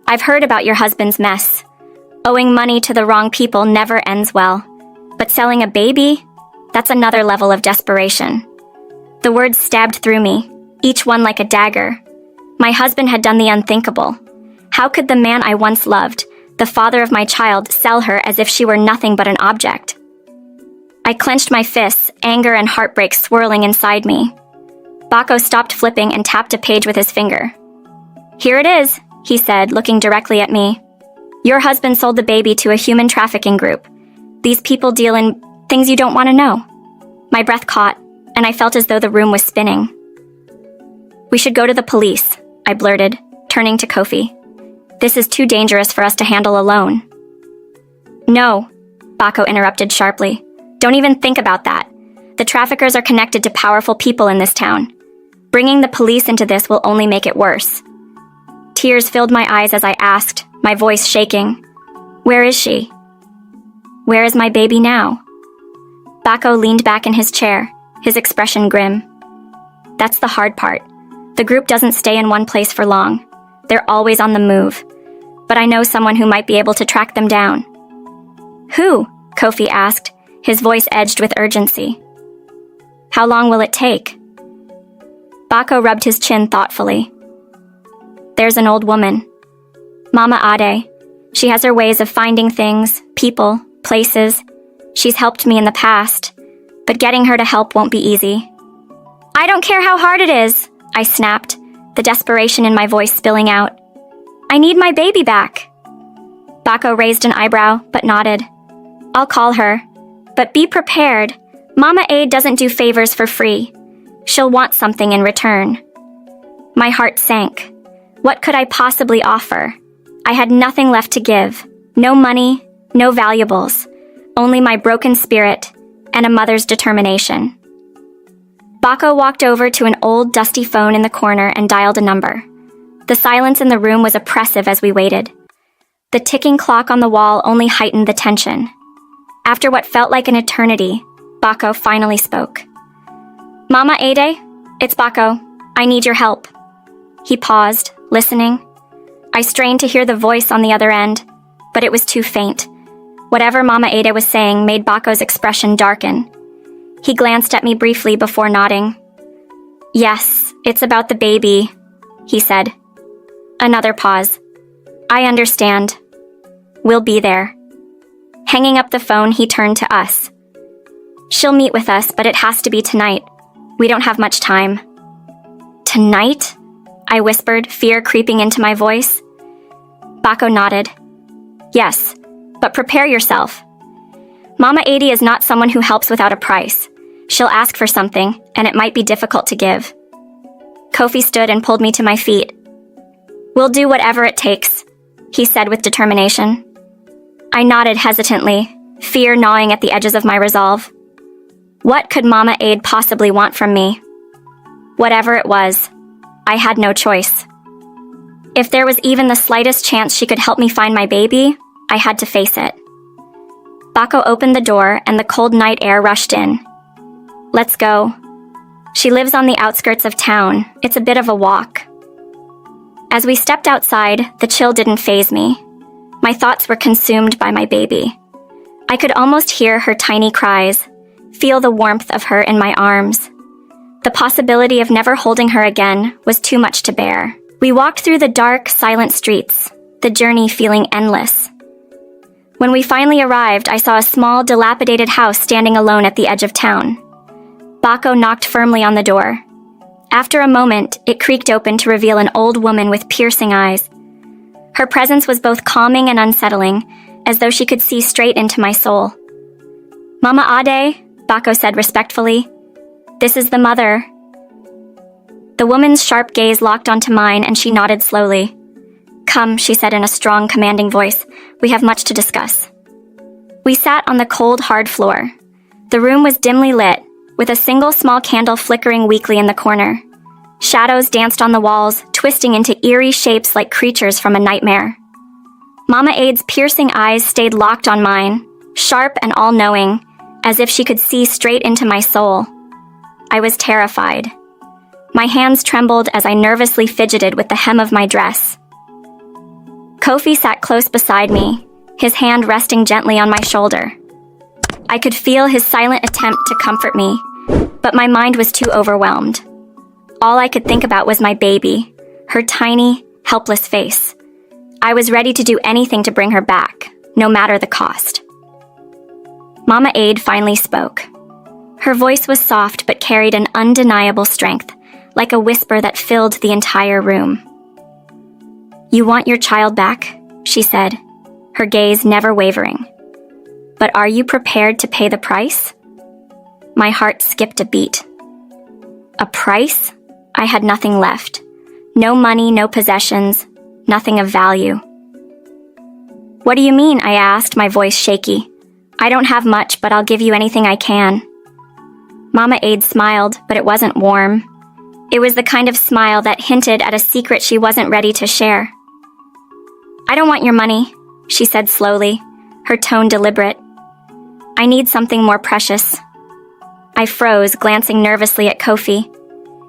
I've heard about your husband's mess. Owing money to the wrong people never ends well. But selling a baby? That's another level of desperation. The words stabbed through me, each one like a dagger. My husband had done the unthinkable. How could the man I once loved, the father of my child, sell her as if she were nothing but an object? I clenched my fists, anger and heartbreak swirling inside me. Bako stopped flipping and tapped a page with his finger. Here it is, he said, looking directly at me. Your husband sold the baby to a human trafficking group. These people deal in things you don't want to know. My breath caught, and I felt as though the room was spinning. We should go to the police, I blurted, turning to Kofi. This is too dangerous for us to handle alone. No, Bako interrupted sharply. Don't even think about that. The traffickers are connected to powerful people in this town. Bringing the police into this will only make it worse. Tears filled my eyes as I asked, my voice shaking. Where is she? Where is my baby now? Bako leaned back in his chair, his expression grim. That's the hard part. The group doesn't stay in one place for long. They're always on the move. But I know someone who might be able to track them down. Who? Kofi asked, his voice edged with urgency. How long will it take? Bako rubbed his chin thoughtfully. There's an old woman. Mama Ade. She has her ways of finding things, people, places. She's helped me in the past, but getting her to help won't be easy. I don't care how hard it is, I snapped, the desperation in my voice spilling out. I need my baby back. Bako raised an eyebrow, but nodded. I'll call her, but be prepared. Mama Ade doesn't do favors for free. She'll want something in return. My heart sank. What could I possibly offer? I had nothing left to give. No money, no valuables. Only my broken spirit and a mother's determination. Bako walked over to an old, dusty phone in the corner and dialed a number. The silence in the room was oppressive as we waited. The ticking clock on the wall only heightened the tension. After what felt like an eternity, Bako finally spoke. Mama Ade, it's Bako. I need your help. He paused, listening. I strained to hear the voice on the other end, but it was too faint. Whatever Mama Ade was saying made Bako's expression darken. He glanced at me briefly before nodding. Yes, it's about the baby, he said. Another pause. I understand. We'll be there. Hanging up the phone, he turned to us. She'll meet with us, but it has to be tonight. We don't have much time. Tonight? I whispered, fear creeping into my voice. Bako nodded. Yes, but prepare yourself. Mama Ade is not someone who helps without a price. She'll ask for something, and it might be difficult to give. Kofi stood and pulled me to my feet. We'll do whatever it takes, he said with determination. I nodded hesitantly, fear gnawing at the edges of my resolve. What could Mama Ade possibly want from me? Whatever it was, I had no choice. If there was even the slightest chance she could help me find my baby, I had to face it. Bako opened the door and the cold night air rushed in. Let's go. She lives on the outskirts of town. It's a bit of a walk. As we stepped outside, the chill didn't faze me. My thoughts were consumed by my baby. I could almost hear her tiny cries, feel the warmth of her in my arms. The possibility of never holding her again was too much to bear. We walked through the dark, silent streets, the journey feeling endless. When we finally arrived, I saw a small, dilapidated house standing alone at the edge of town. Bako knocked firmly on the door. After a moment, it creaked open to reveal an old woman with piercing eyes. Her presence was both calming and unsettling, as though she could see straight into my soul. Mama Ade, Bako said respectfully. This is the mother. The woman's sharp gaze locked onto mine and she nodded slowly. Come, she said in a strong, commanding voice. We have much to discuss. We sat on the cold, hard floor. The room was dimly lit, with a single small candle flickering weakly in the corner. Shadows danced on the walls, twisting into eerie shapes like creatures from a nightmare. Mama Ade's piercing eyes stayed locked on mine, sharp and all-knowing, as if she could see straight into my soul. I was terrified. My hands trembled as I nervously fidgeted with the hem of my dress. Kofi sat close beside me, his hand resting gently on my shoulder. I could feel his silent attempt to comfort me, but my mind was too overwhelmed. All I could think about was my baby, her tiny, helpless face. I was ready to do anything to bring her back, no matter the cost. Mama Ade finally spoke. Her voice was soft but carried an undeniable strength, like a whisper that filled the entire room. You want your child back, she said, her gaze never wavering. But are you prepared to pay the price? My heart skipped a beat. A price? I had nothing left. No money, no possessions, nothing of value. What do you mean? I asked, my voice shaky. I don't have much, but I'll give you anything I can. Mama Aid smiled, but it wasn't warm. It was the kind of smile that hinted at a secret she wasn't ready to share. I don't want your money, she said slowly, her tone deliberate. I need something more precious. I froze, glancing nervously at Kofi.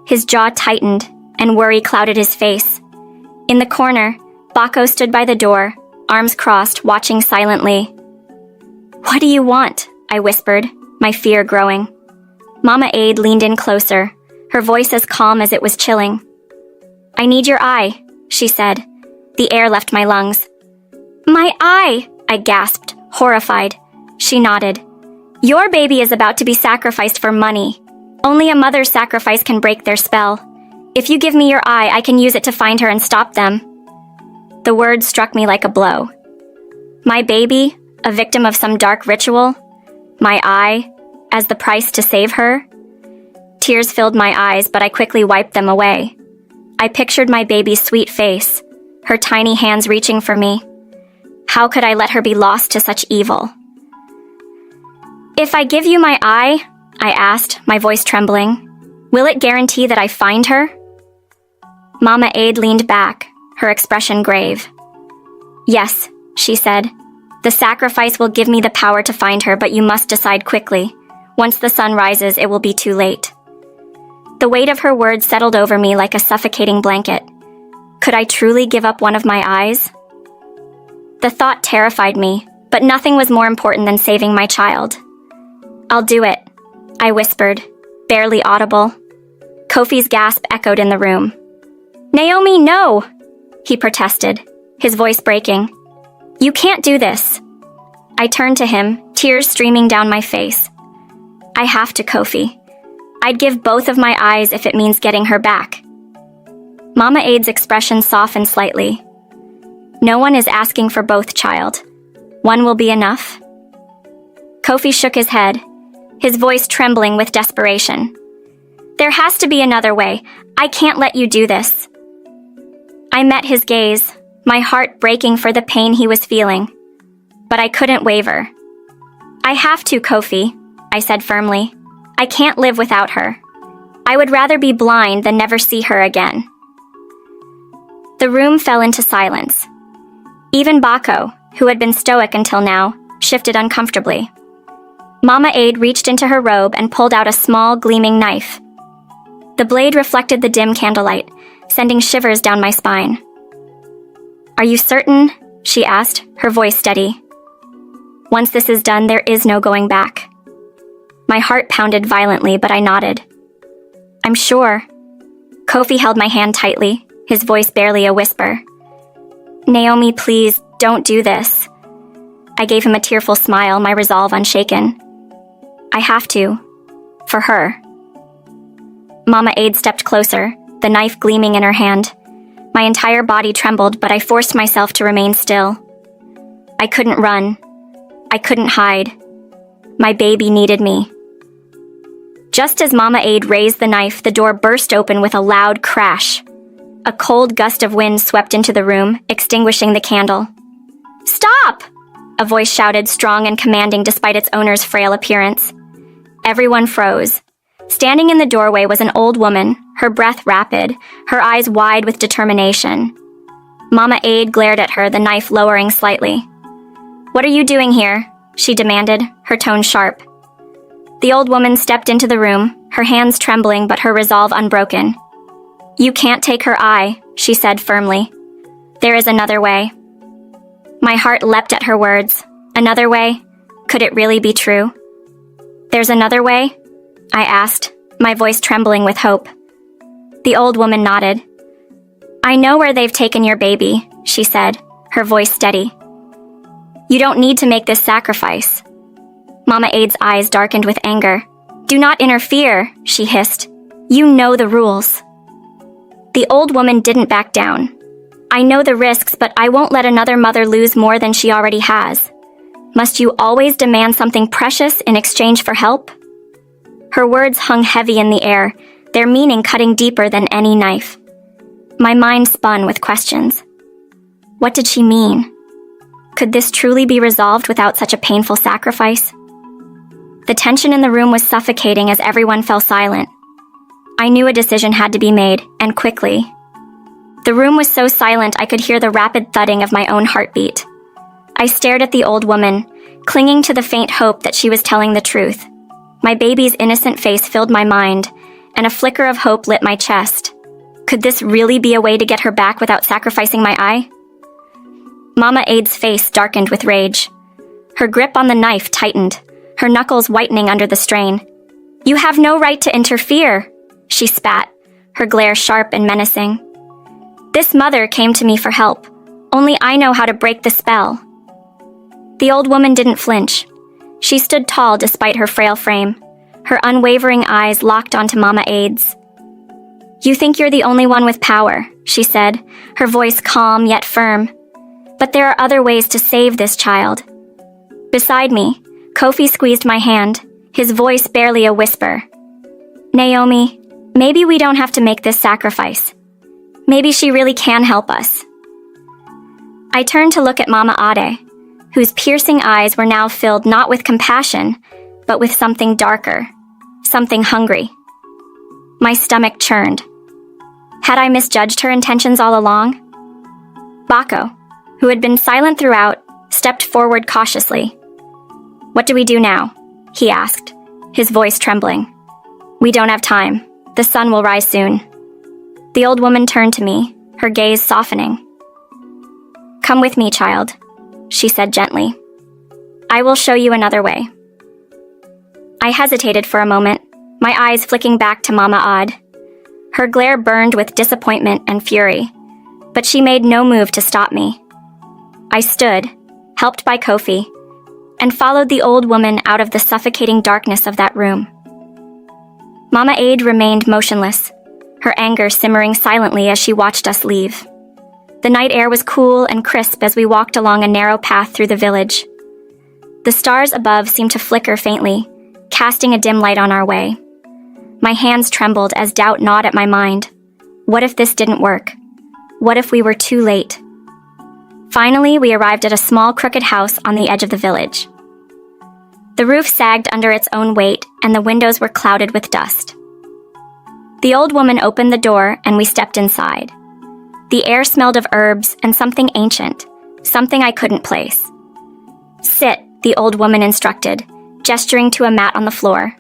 His jaw tightened, and worry clouded his face. In the corner, Bako stood by the door, arms crossed, watching silently. What do you want? I whispered, my fear growing. Mama Aid leaned in closer, her voice as calm as it was chilling. I need your eye, she said. The air left my lungs. My eye! I gasped, horrified. She nodded. Your baby is about to be sacrificed for money. Only a mother's sacrifice can break their spell. If you give me your eye, I can use it to find her and stop them. The words struck me like a blow. My baby, a victim of some dark ritual? My eye, as the price to save her? Tears filled my eyes, but I quickly wiped them away. I pictured my baby's sweet face, her tiny hands reaching for me. How could I let her be lost to such evil? If I give you my eye, I asked, my voice trembling, will it guarantee that I find her? Mama Aid leaned back, her expression grave. Yes, she said. The sacrifice will give me the power to find her, but you must decide quickly. Once the sun rises, it will be too late. The weight of her words settled over me like a suffocating blanket. Could I truly give up one of my eyes? The thought terrified me, but nothing was more important than saving my child. I'll do it, I whispered, barely audible. Kofi's gasp echoed in the room. Naomi, no! He protested, his voice breaking. You can't do this. I turned to him, tears streaming down my face. I have to, Kofi. I'd give both of my eyes if it means getting her back. Mama Aid's expression softened slightly. No one is asking for both, child. One will be enough. Kofi shook his head, his voice trembling with desperation. There has to be another way. I can't let you do this. I met his gaze, my heart breaking for the pain he was feeling. But I couldn't waver. I have to, Kofi, I said firmly. I can't live without her. I would rather be blind than never see her again. The room fell into silence. Even Bako, who had been stoic until now, shifted uncomfortably. Mama Aid reached into her robe and pulled out a small, gleaming knife. The blade reflected the dim candlelight, sending shivers down my spine. Are you certain? She asked, her voice steady. Once this is done, there is no going back. My heart pounded violently, but I nodded. I'm sure. Kofi held my hand tightly, his voice barely a whisper. Naomi, please, don't do this. I gave him a tearful smile, my resolve unshaken. I have to. For her. Mama Aid stepped closer, the knife gleaming in her hand. My entire body trembled, but I forced myself to remain still. I couldn't run. I couldn't hide. My baby needed me. Just as Mama Aid raised the knife, the door burst open with a loud crash. A cold gust of wind swept into the room, extinguishing the candle. Stop! A voice shouted, strong and commanding despite its owner's frail appearance. Everyone froze. Standing in the doorway was an old woman, her breath rapid, her eyes wide with determination. Mama Aid glared at her, the knife lowering slightly. What are you doing here? She demanded, her tone sharp. The old woman stepped into the room, her hands trembling but her resolve unbroken. You can't take her eye, she said firmly. There is another way. My heart leapt at her words. Another way? Could it really be true? There's another way? I asked, my voice trembling with hope. The old woman nodded. I know where they've taken your baby, she said, her voice steady. You don't need to make this sacrifice. Mama Aid's eyes darkened with anger. Do not interfere, she hissed. You know the rules. The old woman didn't back down. I know the risks, but I won't let another mother lose more than she already has. Must you always demand something precious in exchange for help?" Her words hung heavy in the air, their meaning cutting deeper than any knife. My mind spun with questions. What did she mean? Could this truly be resolved without such a painful sacrifice? The tension in the room was suffocating as everyone fell silent. I knew a decision had to be made, and quickly. The room was so silent I could hear the rapid thudding of my own heartbeat. I stared at the old woman, clinging to the faint hope that she was telling the truth. My baby's innocent face filled my mind, and a flicker of hope lit my chest. Could this really be a way to get her back without sacrificing my eye? Mama Aid's face darkened with rage. Her grip on the knife tightened, her knuckles whitening under the strain. "You have no right to interfere," she spat, her glare sharp and menacing. "This mother came to me for help. Only I know how to break the spell." The old woman didn't flinch. She stood tall despite her frail frame, her unwavering eyes locked onto Mama Aid's. "You think you're the only one with power," she said, her voice calm yet firm. "But there are other ways to save this child." Beside me, Kofi squeezed my hand, his voice barely a whisper. "Naomi, maybe we don't have to make this sacrifice. Maybe she really can help us." I turned to look at Mama Ade, whose piercing eyes were now filled not with compassion, but with something darker, something hungry. My stomach churned. Had I misjudged her intentions all along? Bako, who had been silent throughout, stepped forward cautiously. "What do we do now?" he asked, his voice trembling. "We don't have time. The sun will rise soon." The old woman turned to me, her gaze softening. "Come with me, child," she said gently. "I will show you another way." I hesitated for a moment, my eyes flicking back to Mama Ad. Her glare burned with disappointment and fury, but she made no move to stop me. I stood, helped by Kofi, and followed the old woman out of the suffocating darkness of that room. Mama Aid remained motionless, her anger simmering silently as she watched us leave. The night air was cool and crisp as we walked along a narrow path through the village. The stars above seemed to flicker faintly, casting a dim light on our way. My hands trembled as doubt gnawed at my mind. What if this didn't work? What if we were too late? Finally, we arrived at a small crooked house on the edge of the village. The roof sagged under its own weight, and the windows were clouded with dust. The old woman opened the door, and we stepped inside. The air smelled of herbs and something ancient, something I couldn't place. "Sit," the old woman instructed, gesturing to a mat on the floor.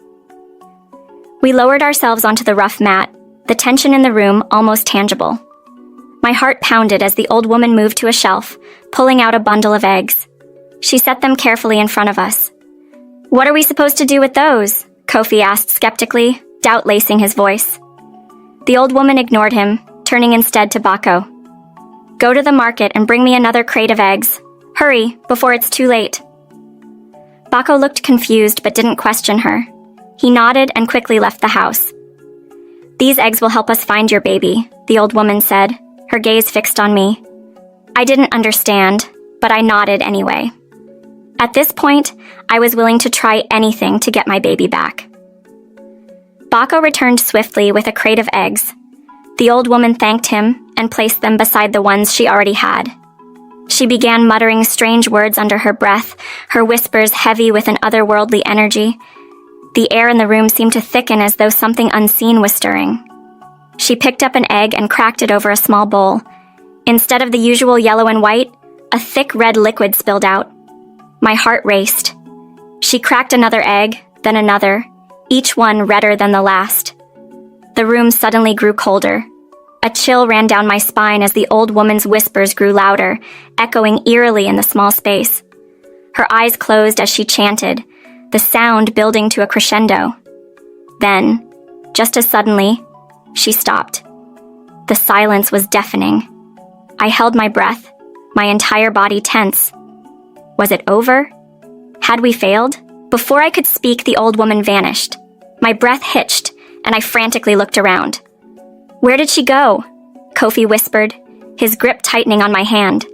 We lowered ourselves onto the rough mat, the tension in the room almost tangible. My heart pounded as the old woman moved to a shelf, pulling out a bundle of eggs. She set them carefully in front of us. "What are we supposed to do with those?" Kofi asked skeptically, doubt lacing his voice. The old woman ignored him, turning instead to Bako. "Go to the market and bring me another crate of eggs. Hurry, before it's too late." Bako looked confused but didn't question her. He nodded and quickly left the house. "These eggs will help us find your baby," the old woman said, her gaze fixed on me. I didn't understand, but I nodded anyway. At this point, I was willing to try anything to get my baby back. Bako returned swiftly with a crate of eggs. The old woman thanked him and placed them beside the ones she already had. She began muttering strange words under her breath, her whispers heavy with an otherworldly energy. The air in the room seemed to thicken as though something unseen was stirring. She picked up an egg and cracked it over a small bowl. Instead of the usual yellow and white, a thick red liquid spilled out. My heart raced. She cracked another egg, then another, each one redder than the last. The room suddenly grew colder. A chill ran down my spine as the old woman's whispers grew louder, echoing eerily in the small space. Her eyes closed as she chanted, the sound building to a crescendo. Then, just as suddenly, she stopped. The silence was deafening. I held my breath, my entire body tense. Was it over? Had we failed? Before I could speak, the old woman vanished. My breath hitched, and I frantically looked around. "Where did she go?" Kofi whispered, his grip tightening on my hand.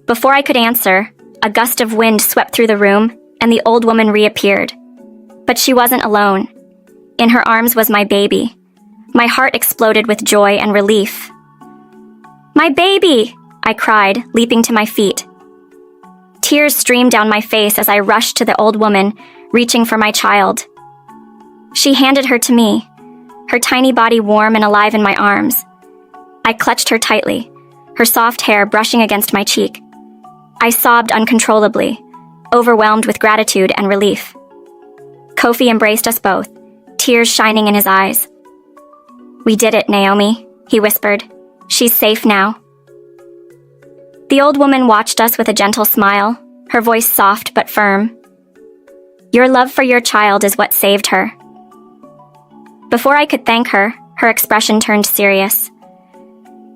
Before I could answer, a gust of wind swept through the room, and the old woman reappeared. But she wasn't alone. In her arms was my baby. My heart exploded with joy and relief. "My baby!" I cried, leaping to my feet. Tears streamed down my face as I rushed to the old woman, reaching for my child. She handed her to me, her tiny body warm and alive in my arms. I clutched her tightly, her soft hair brushing against my cheek. I sobbed uncontrollably, overwhelmed with gratitude and relief. Kofi embraced us both, tears shining in his eyes. "We did it, Naomi," he whispered. "She's safe now." The old woman watched us with a gentle smile, her voice soft but firm. "Your love for your child is what saved her." Before I could thank her, her expression turned serious.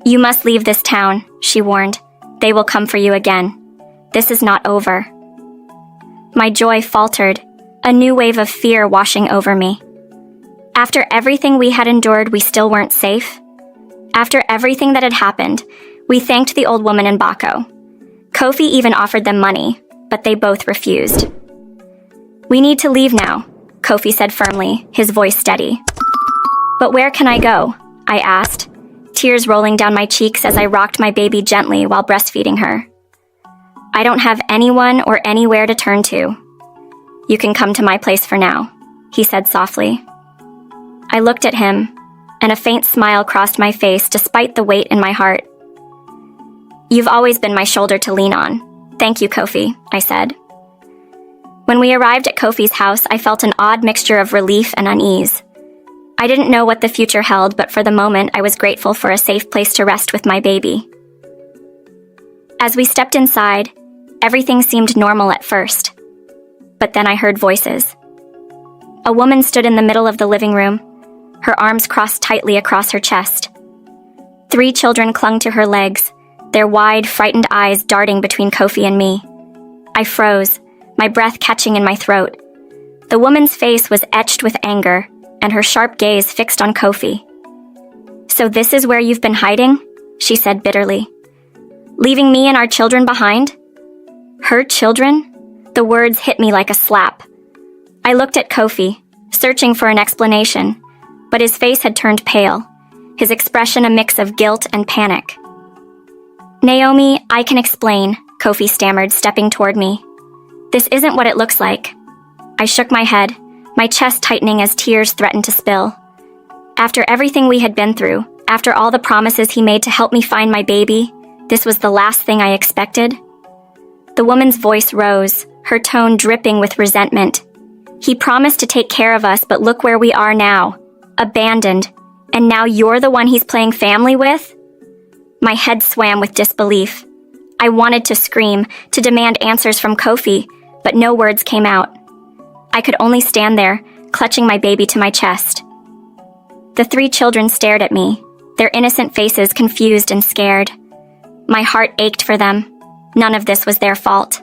"You must leave this town," she warned. "They will come for you again. This is not over." My joy faltered, a new wave of fear washing over me. After everything we had endured, we still weren't safe. After everything that had happened, we thanked the old woman in Bako. Kofi even offered them money, but they both refused. "We need to leave now," Kofi said firmly, his voice steady. "But where can I go?" I asked, tears rolling down my cheeks as I rocked my baby gently while breastfeeding her. "I don't have anyone or anywhere to turn to. You can come to my place for now," he said softly. I looked at him, and a faint smile crossed my face despite the weight in my heart. "You've always been my shoulder to lean on. Thank you, Kofi," I said. When we arrived at Kofi's house, I felt an odd mixture of relief and unease. I didn't know what the future held, but for the moment I was grateful for a safe place to rest with my baby. As we stepped inside, everything seemed normal at first. But then I heard voices. A woman stood in the middle of the living room, her arms crossed tightly across her chest. 3 children clung to her legs, their wide, frightened eyes darting between Kofi and me. I froze, my breath catching in my throat. The woman's face was etched with anger, and her sharp gaze fixed on Kofi. "So this is where you've been hiding?" she said bitterly. "Leaving me and our children behind?" Her children? The words hit me like a slap. I looked at Kofi, searching for an explanation, but his face had turned pale, his expression a mix of guilt and panic. "Naomi, I can explain," Kofi stammered, stepping toward me. "This isn't what it looks like." I shook my head, my chest tightening as tears threatened to spill. After everything we had been through, after all the promises he made to help me find my baby, this was the last thing I expected. The woman's voice rose, her tone dripping with resentment. "He promised to take care of us, but look where we are now. Abandoned. And now you're the one he's playing family with?" My head swam with disbelief. I wanted to scream, to demand answers from Kofi, but no words came out. I could only stand there, clutching my baby to my chest. The 3 children stared at me, their innocent faces confused and scared. My heart ached for them. None of this was their fault.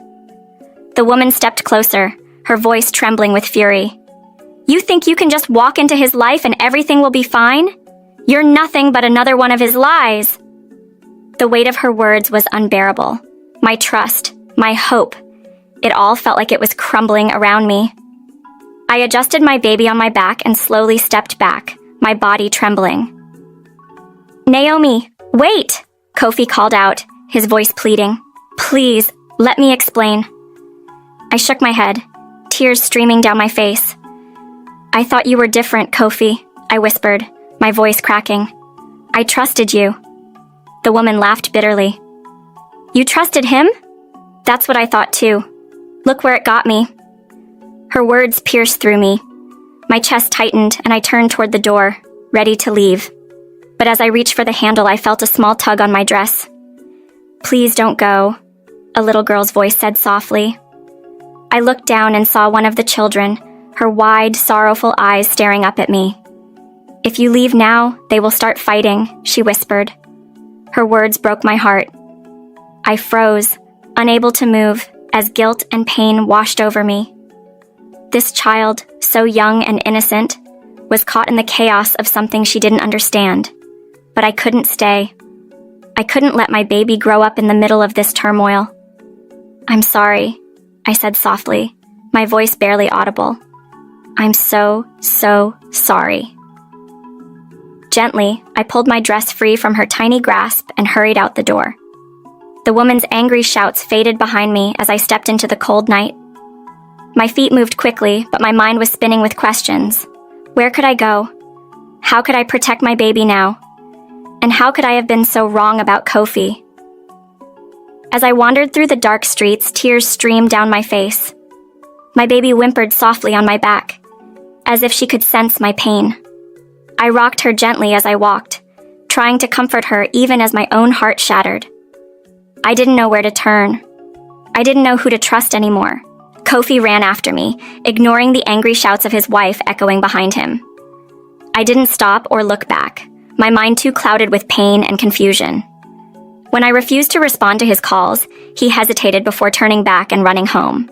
The woman stepped closer, her voice trembling with fury. "You think you can just walk into his life and everything will be fine? You're nothing but another one of his lies." The weight of her words was unbearable. My trust, my hope, it all felt like it was crumbling around me. I adjusted my baby on my back and slowly stepped back, my body trembling. "Naomi, wait!" Kofi called out, his voice pleading. "Please, let me explain." I shook my head, tears streaming down my face. "I thought you were different, Kofi," I whispered, my voice cracking. "I trusted you." The woman laughed bitterly. "You trusted him? That's what I thought too. Look where it got me." Her words pierced through me. My chest tightened and I turned toward the door, ready to leave. But as I reached for the handle, I felt a small tug on my dress. "Please don't go," a little girl's voice said softly. I looked down and saw one of the children, her wide, sorrowful eyes staring up at me. "If you leave now, they will start fighting," she whispered. Her words broke my heart. I froze, unable to move, as guilt and pain washed over me. This child, so young and innocent, was caught in the chaos of something she didn't understand. But I couldn't stay. I I couldn't let my baby grow up in the middle of this turmoil. "I'm sorry," I said softly, my voice barely audible. "I'm so sorry." Gently, I pulled my dress free from her tiny grasp and hurried out the door. The woman's angry shouts faded behind me as I stepped into the cold night. My feet moved quickly, but my mind was spinning with questions. Where could I go? How could I protect my baby now? And how could I have been so wrong about Kofi? As I wandered through the dark streets, tears streamed down my face. My baby whimpered softly on my back, as if she could sense my pain. I rocked her gently as I walked, trying to comfort her even as my own heart shattered. I didn't know where to turn. I didn't know who to trust anymore. Kofi ran after me, ignoring the angry shouts of his wife echoing behind him. I didn't stop or look back, my mind too clouded with pain and confusion. When I refused to respond to his calls, he hesitated before turning back and running home.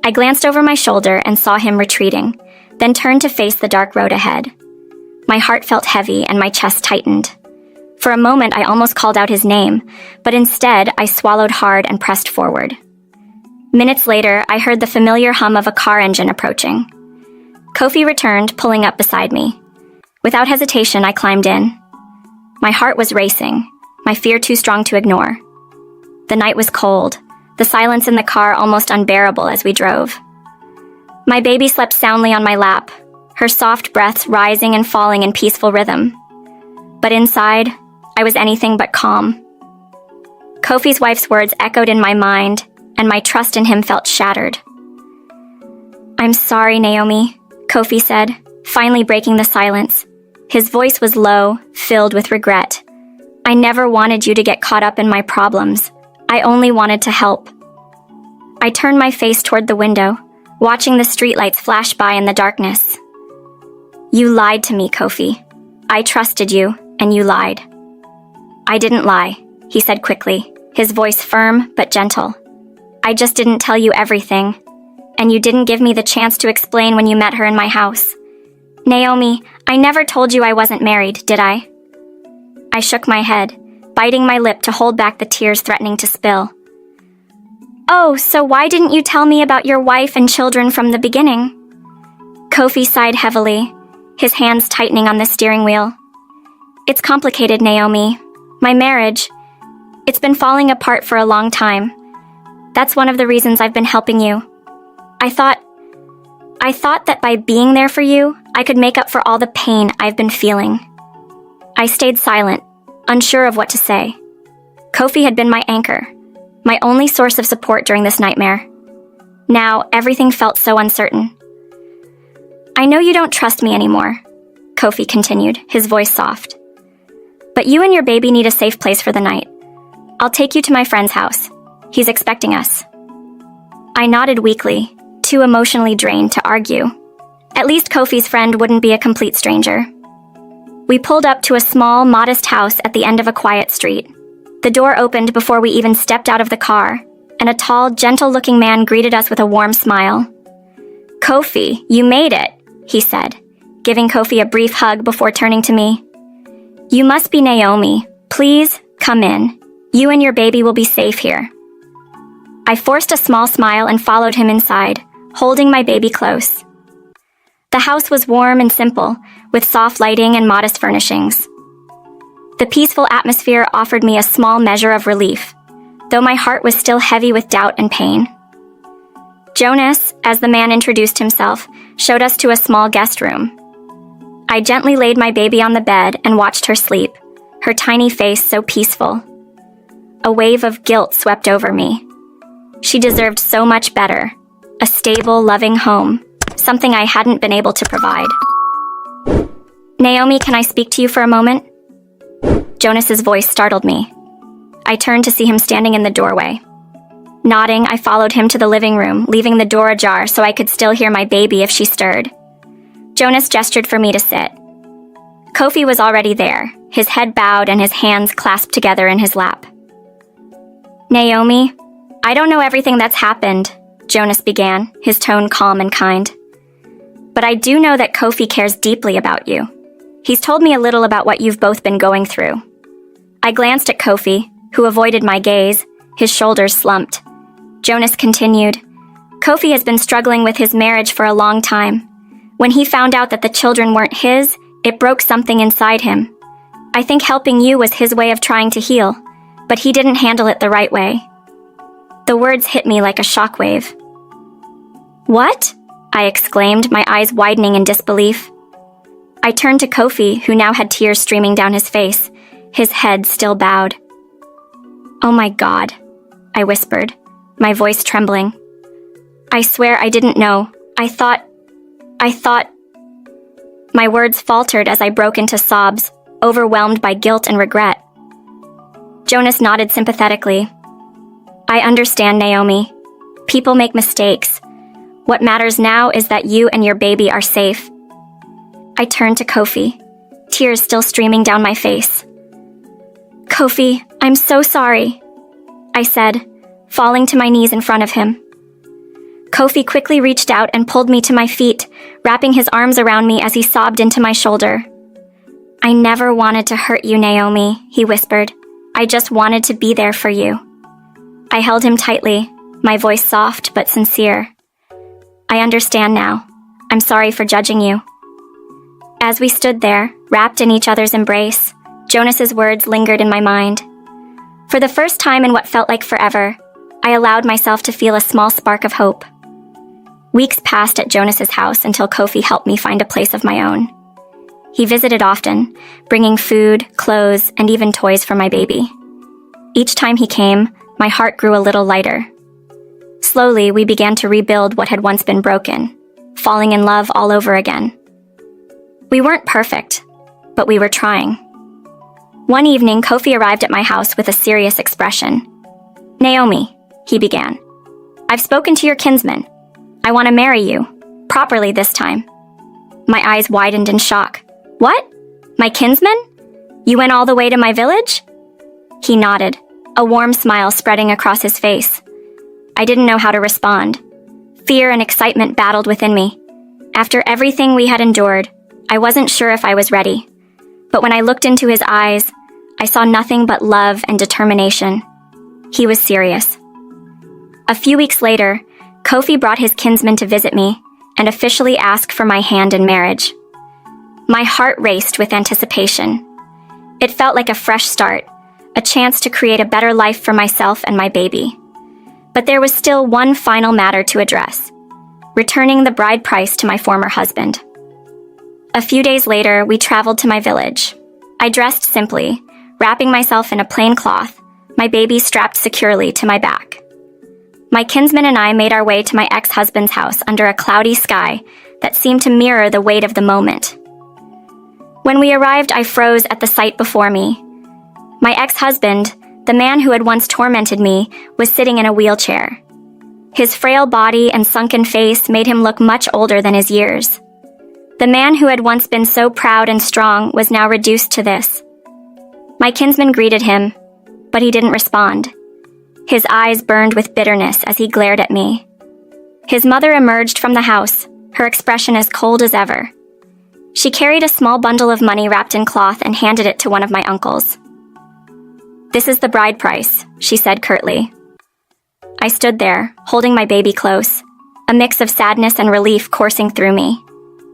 I glanced over my shoulder and saw him retreating, then turned to face the dark road ahead. My heart felt heavy and my chest tightened. For a moment, I almost called out his name, but instead, I swallowed hard and pressed forward. Minutes later, I heard the familiar hum of a car engine approaching. Kofi returned, pulling up beside me. Without hesitation, I climbed in. My heart was racing, my fear too strong to ignore. The night was cold, the silence in the car almost unbearable as we drove. My baby slept soundly on my lap, her soft breaths rising and falling in peaceful rhythm. But inside, I was anything but calm. Kofi's wife's words echoed in my mind, and my trust in him felt shattered. "I'm sorry, Naomi," Kofi said, finally breaking the silence. His voice was low, filled with regret. "I never wanted you to get caught up in my problems. I only wanted to help." I turned my face toward the window, watching the streetlights flash by in the darkness. "You lied to me, Kofi. I trusted you, and you lied." "I didn't lie," he said quickly, his voice firm but gentle. "I just didn't tell you everything, and you didn't give me the chance to explain when you met her in my house. Naomi, I never told you I wasn't married, did I?" I shook my head, biting my lip to hold back the tears threatening to spill. "Oh, so why didn't you tell me about your wife and children from the beginning?" Kofi sighed heavily, his hands tightening on the steering wheel. "It's complicated, Naomi. My marriage, it's been falling apart for a long time. That's one of the reasons I've been helping you. I thought that by being there for you, I could make up for all the pain I've been feeling." I stayed silent, unsure of what to say. Kofi had been my anchor, my only source of support during this nightmare. Now, everything felt so uncertain. "I know you don't trust me anymore," Kofi continued, his voice soft. "But you and your baby need a safe place for the night. I'll take you to my friend's house. He's expecting us." I nodded weakly, too emotionally drained to argue. At least Kofi's friend wouldn't be a complete stranger. We pulled up to a small, modest house at the end of a quiet street. The door opened before we even stepped out of the car, and a tall, gentle-looking man greeted us with a warm smile. "Kofi, you made it," he said, giving Kofi a brief hug before turning to me. "You must be Naomi. Please, come in. You and your baby will be safe here." I forced a small smile and followed him inside, holding my baby close. The house was warm and simple, with soft lighting and modest furnishings. The peaceful atmosphere offered me a small measure of relief, though my heart was still heavy with doubt and pain. Jonas, as the man introduced himself, showed us to a small guest room. I gently laid my baby on the bed and watched her sleep, her tiny face so peaceful. A wave of guilt swept over me. She deserved so much better, a stable, loving home, something I hadn't been able to provide. "Naomi, can I speak to you for a moment?" Jonas's voice startled me. I turned to see him standing in the doorway. Nodding, I followed him to the living room, leaving the door ajar so I could still hear my baby if she stirred. Jonas gestured for me to sit. Kofi was already there, his head bowed and his hands clasped together in his lap. "Naomi, I don't know everything that's happened," Jonas began, his tone calm and kind. "But I do know that Kofi cares deeply about you. He's told me a little about what you've both been going through. I glanced at Kofi, who avoided my gaze, his shoulders slumped. Jonas continued, Kofi has been struggling with his marriage for a long time. When he found out that the children weren't his, it broke something inside him. I think helping you was his way of trying to heal, but he didn't handle it the right way. The words hit me like a shockwave. What? I exclaimed, my eyes widening in disbelief. I turned to Kofi, who now had tears streaming down his face, his head still bowed. Oh my God, I whispered, my voice trembling. I swear I didn't know. I thought... My words faltered as I broke into sobs, overwhelmed by guilt and regret. Jonas nodded sympathetically. I understand, Naomi. People make mistakes. What matters now is that you and your baby are safe. I turned to Kofi, tears still streaming down my face. Kofi, I'm so sorry, I said, falling to my knees in front of him. Kofi quickly reached out and pulled me to my feet, wrapping his arms around me as he sobbed into my shoulder. I never wanted to hurt you, Naomi, he whispered. I just wanted to be there for you. I held him tightly, my voice soft but sincere. I understand now. I'm sorry for judging you. As we stood there, wrapped in each other's embrace, Jonas's words lingered in my mind. For the first time in what felt like forever, I allowed myself to feel a small spark of hope. Weeks passed at Jonas's house until Kofi helped me find a place of my own. He visited often, bringing food, clothes, and even toys for my baby. Each time he came, my heart grew a little lighter. Slowly, we began to rebuild what had once been broken, falling in love all over again. We weren't perfect, but we were trying. One evening, Kofi arrived at my house with a serious expression. Naomi, he began, I've spoken to your kinsman. I want to marry you, properly this time. My eyes widened in shock. What? My kinsman? You went all the way to my village? He nodded, a warm smile spreading across his face. I didn't know how to respond. Fear and excitement battled within me. After everything we had endured, I wasn't sure if I was ready. But when I looked into his eyes, I saw nothing but love and determination. He was serious. A few weeks later, Kofi brought his kinsman to visit me and officially asked for my hand in marriage. My heart raced with anticipation. It felt like a fresh start, a chance to create a better life for myself and my baby. But there was still one final matter to address: returning the bride price to my former husband. A few days later, we traveled to my village. I dressed simply, wrapping myself in a plain cloth, my baby strapped securely to my back. My kinsman and I made our way to my ex-husband's house under a cloudy sky that seemed to mirror the weight of the moment. When we arrived, I froze at the sight before me. My ex-husband, the man who had once tormented me, was sitting in a wheelchair. His frail body and sunken face made him look much older than his years. The man who had once been so proud and strong was now reduced to this. My kinsman greeted him, but he didn't respond. His eyes burned with bitterness as he glared at me. His mother emerged from the house, her expression as cold as ever. She carried a small bundle of money wrapped in cloth and handed it to one of my uncles. "This is the bride price," she said curtly. I stood there, holding my baby close, a mix of sadness and relief coursing through me.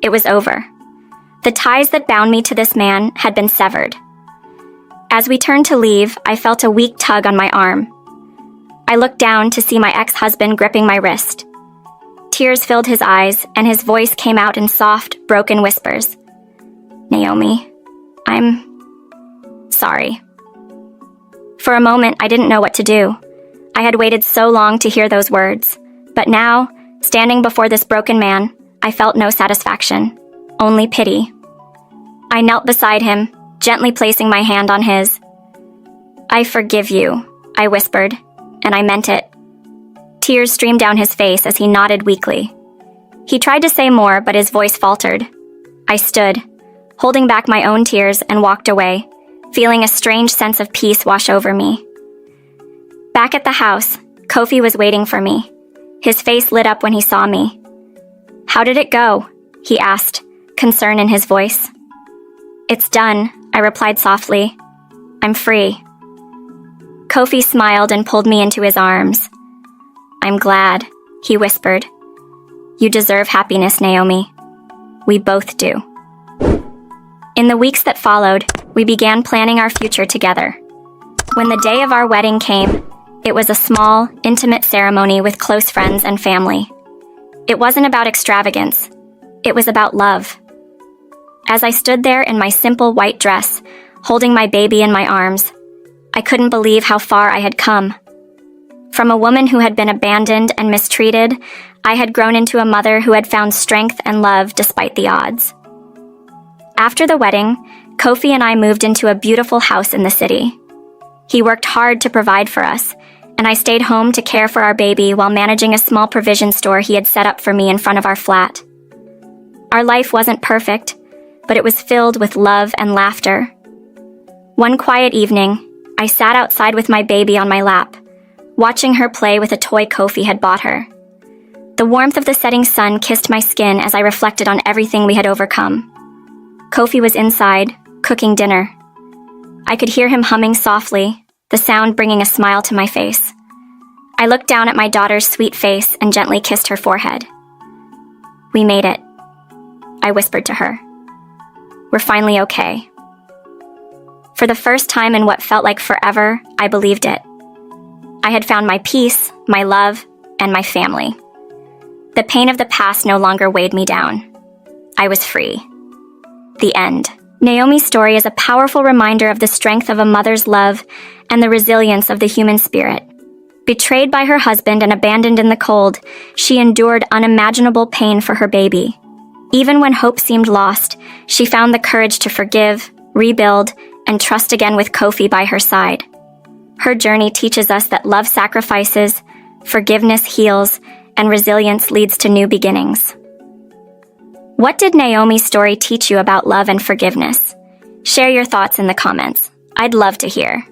It was over. The ties that bound me to this man had been severed. As we turned to leave, I felt a weak tug on my arm. I looked down to see my ex-husband gripping my wrist. Tears filled his eyes, and his voice came out in soft, broken whispers. "Naomi, I'm sorry." For a moment, I didn't know what to do. I had waited so long to hear those words, but now, standing before this broken man, I felt no satisfaction, only pity. I knelt beside him, gently placing my hand on his. "I forgive you," I whispered, and I meant it. Tears streamed down his face as he nodded weakly. He tried to say more, but his voice faltered. I stood, holding back my own tears, and walked away, feeling a strange sense of peace wash over me. Back at the house, Kofi was waiting for me. His face lit up when he saw me. "How did it go?" he asked, concern in his voice. "It's done," I replied softly. I'm free. Kofi smiled and pulled me into his arms. I'm glad, he whispered. You deserve happiness, Naomi. We both do. In the weeks that followed, we began planning our future together. When the day of our wedding came, it was a small, intimate ceremony with close friends and family. It wasn't about extravagance. It was about love. As I stood there in my simple white dress, holding my baby in my arms, I couldn't believe how far I had come. From a woman who had been abandoned and mistreated, I had grown into a mother who had found strength and love despite the odds. After the wedding, Kofi and I moved into a beautiful house in the city. He worked hard to provide for us, and I stayed home to care for our baby while managing a small provision store he had set up for me in front of our flat. Our life wasn't perfect, but it was filled with love and laughter. One quiet evening, I sat outside with my baby on my lap, watching her play with a toy Kofi had bought her. The warmth of the setting sun kissed my skin as I reflected on everything we had overcome. Kofi was inside, cooking dinner. I could hear him humming softly, the sound bringing a smile to my face. I looked down at my daughter's sweet face and gently kissed her forehead. We made it, I whispered to her. We're finally okay. For the first time in what felt like forever, I believed it. I had found my peace, my love, and my family. The pain of the past no longer weighed me down. I was free. The end. Naomi's story is a powerful reminder of the strength of a mother's love and the resilience of the human spirit. Betrayed by her husband and abandoned in the cold, she endured unimaginable pain for her baby. Even when hope seemed lost, she found the courage to forgive, rebuild, and trust again with Kofi by her side. Her journey teaches us that love sacrifices, forgiveness heals, and resilience leads to new beginnings. What did Naomi's story teach you about love and forgiveness? Share your thoughts in the comments. I'd love to hear.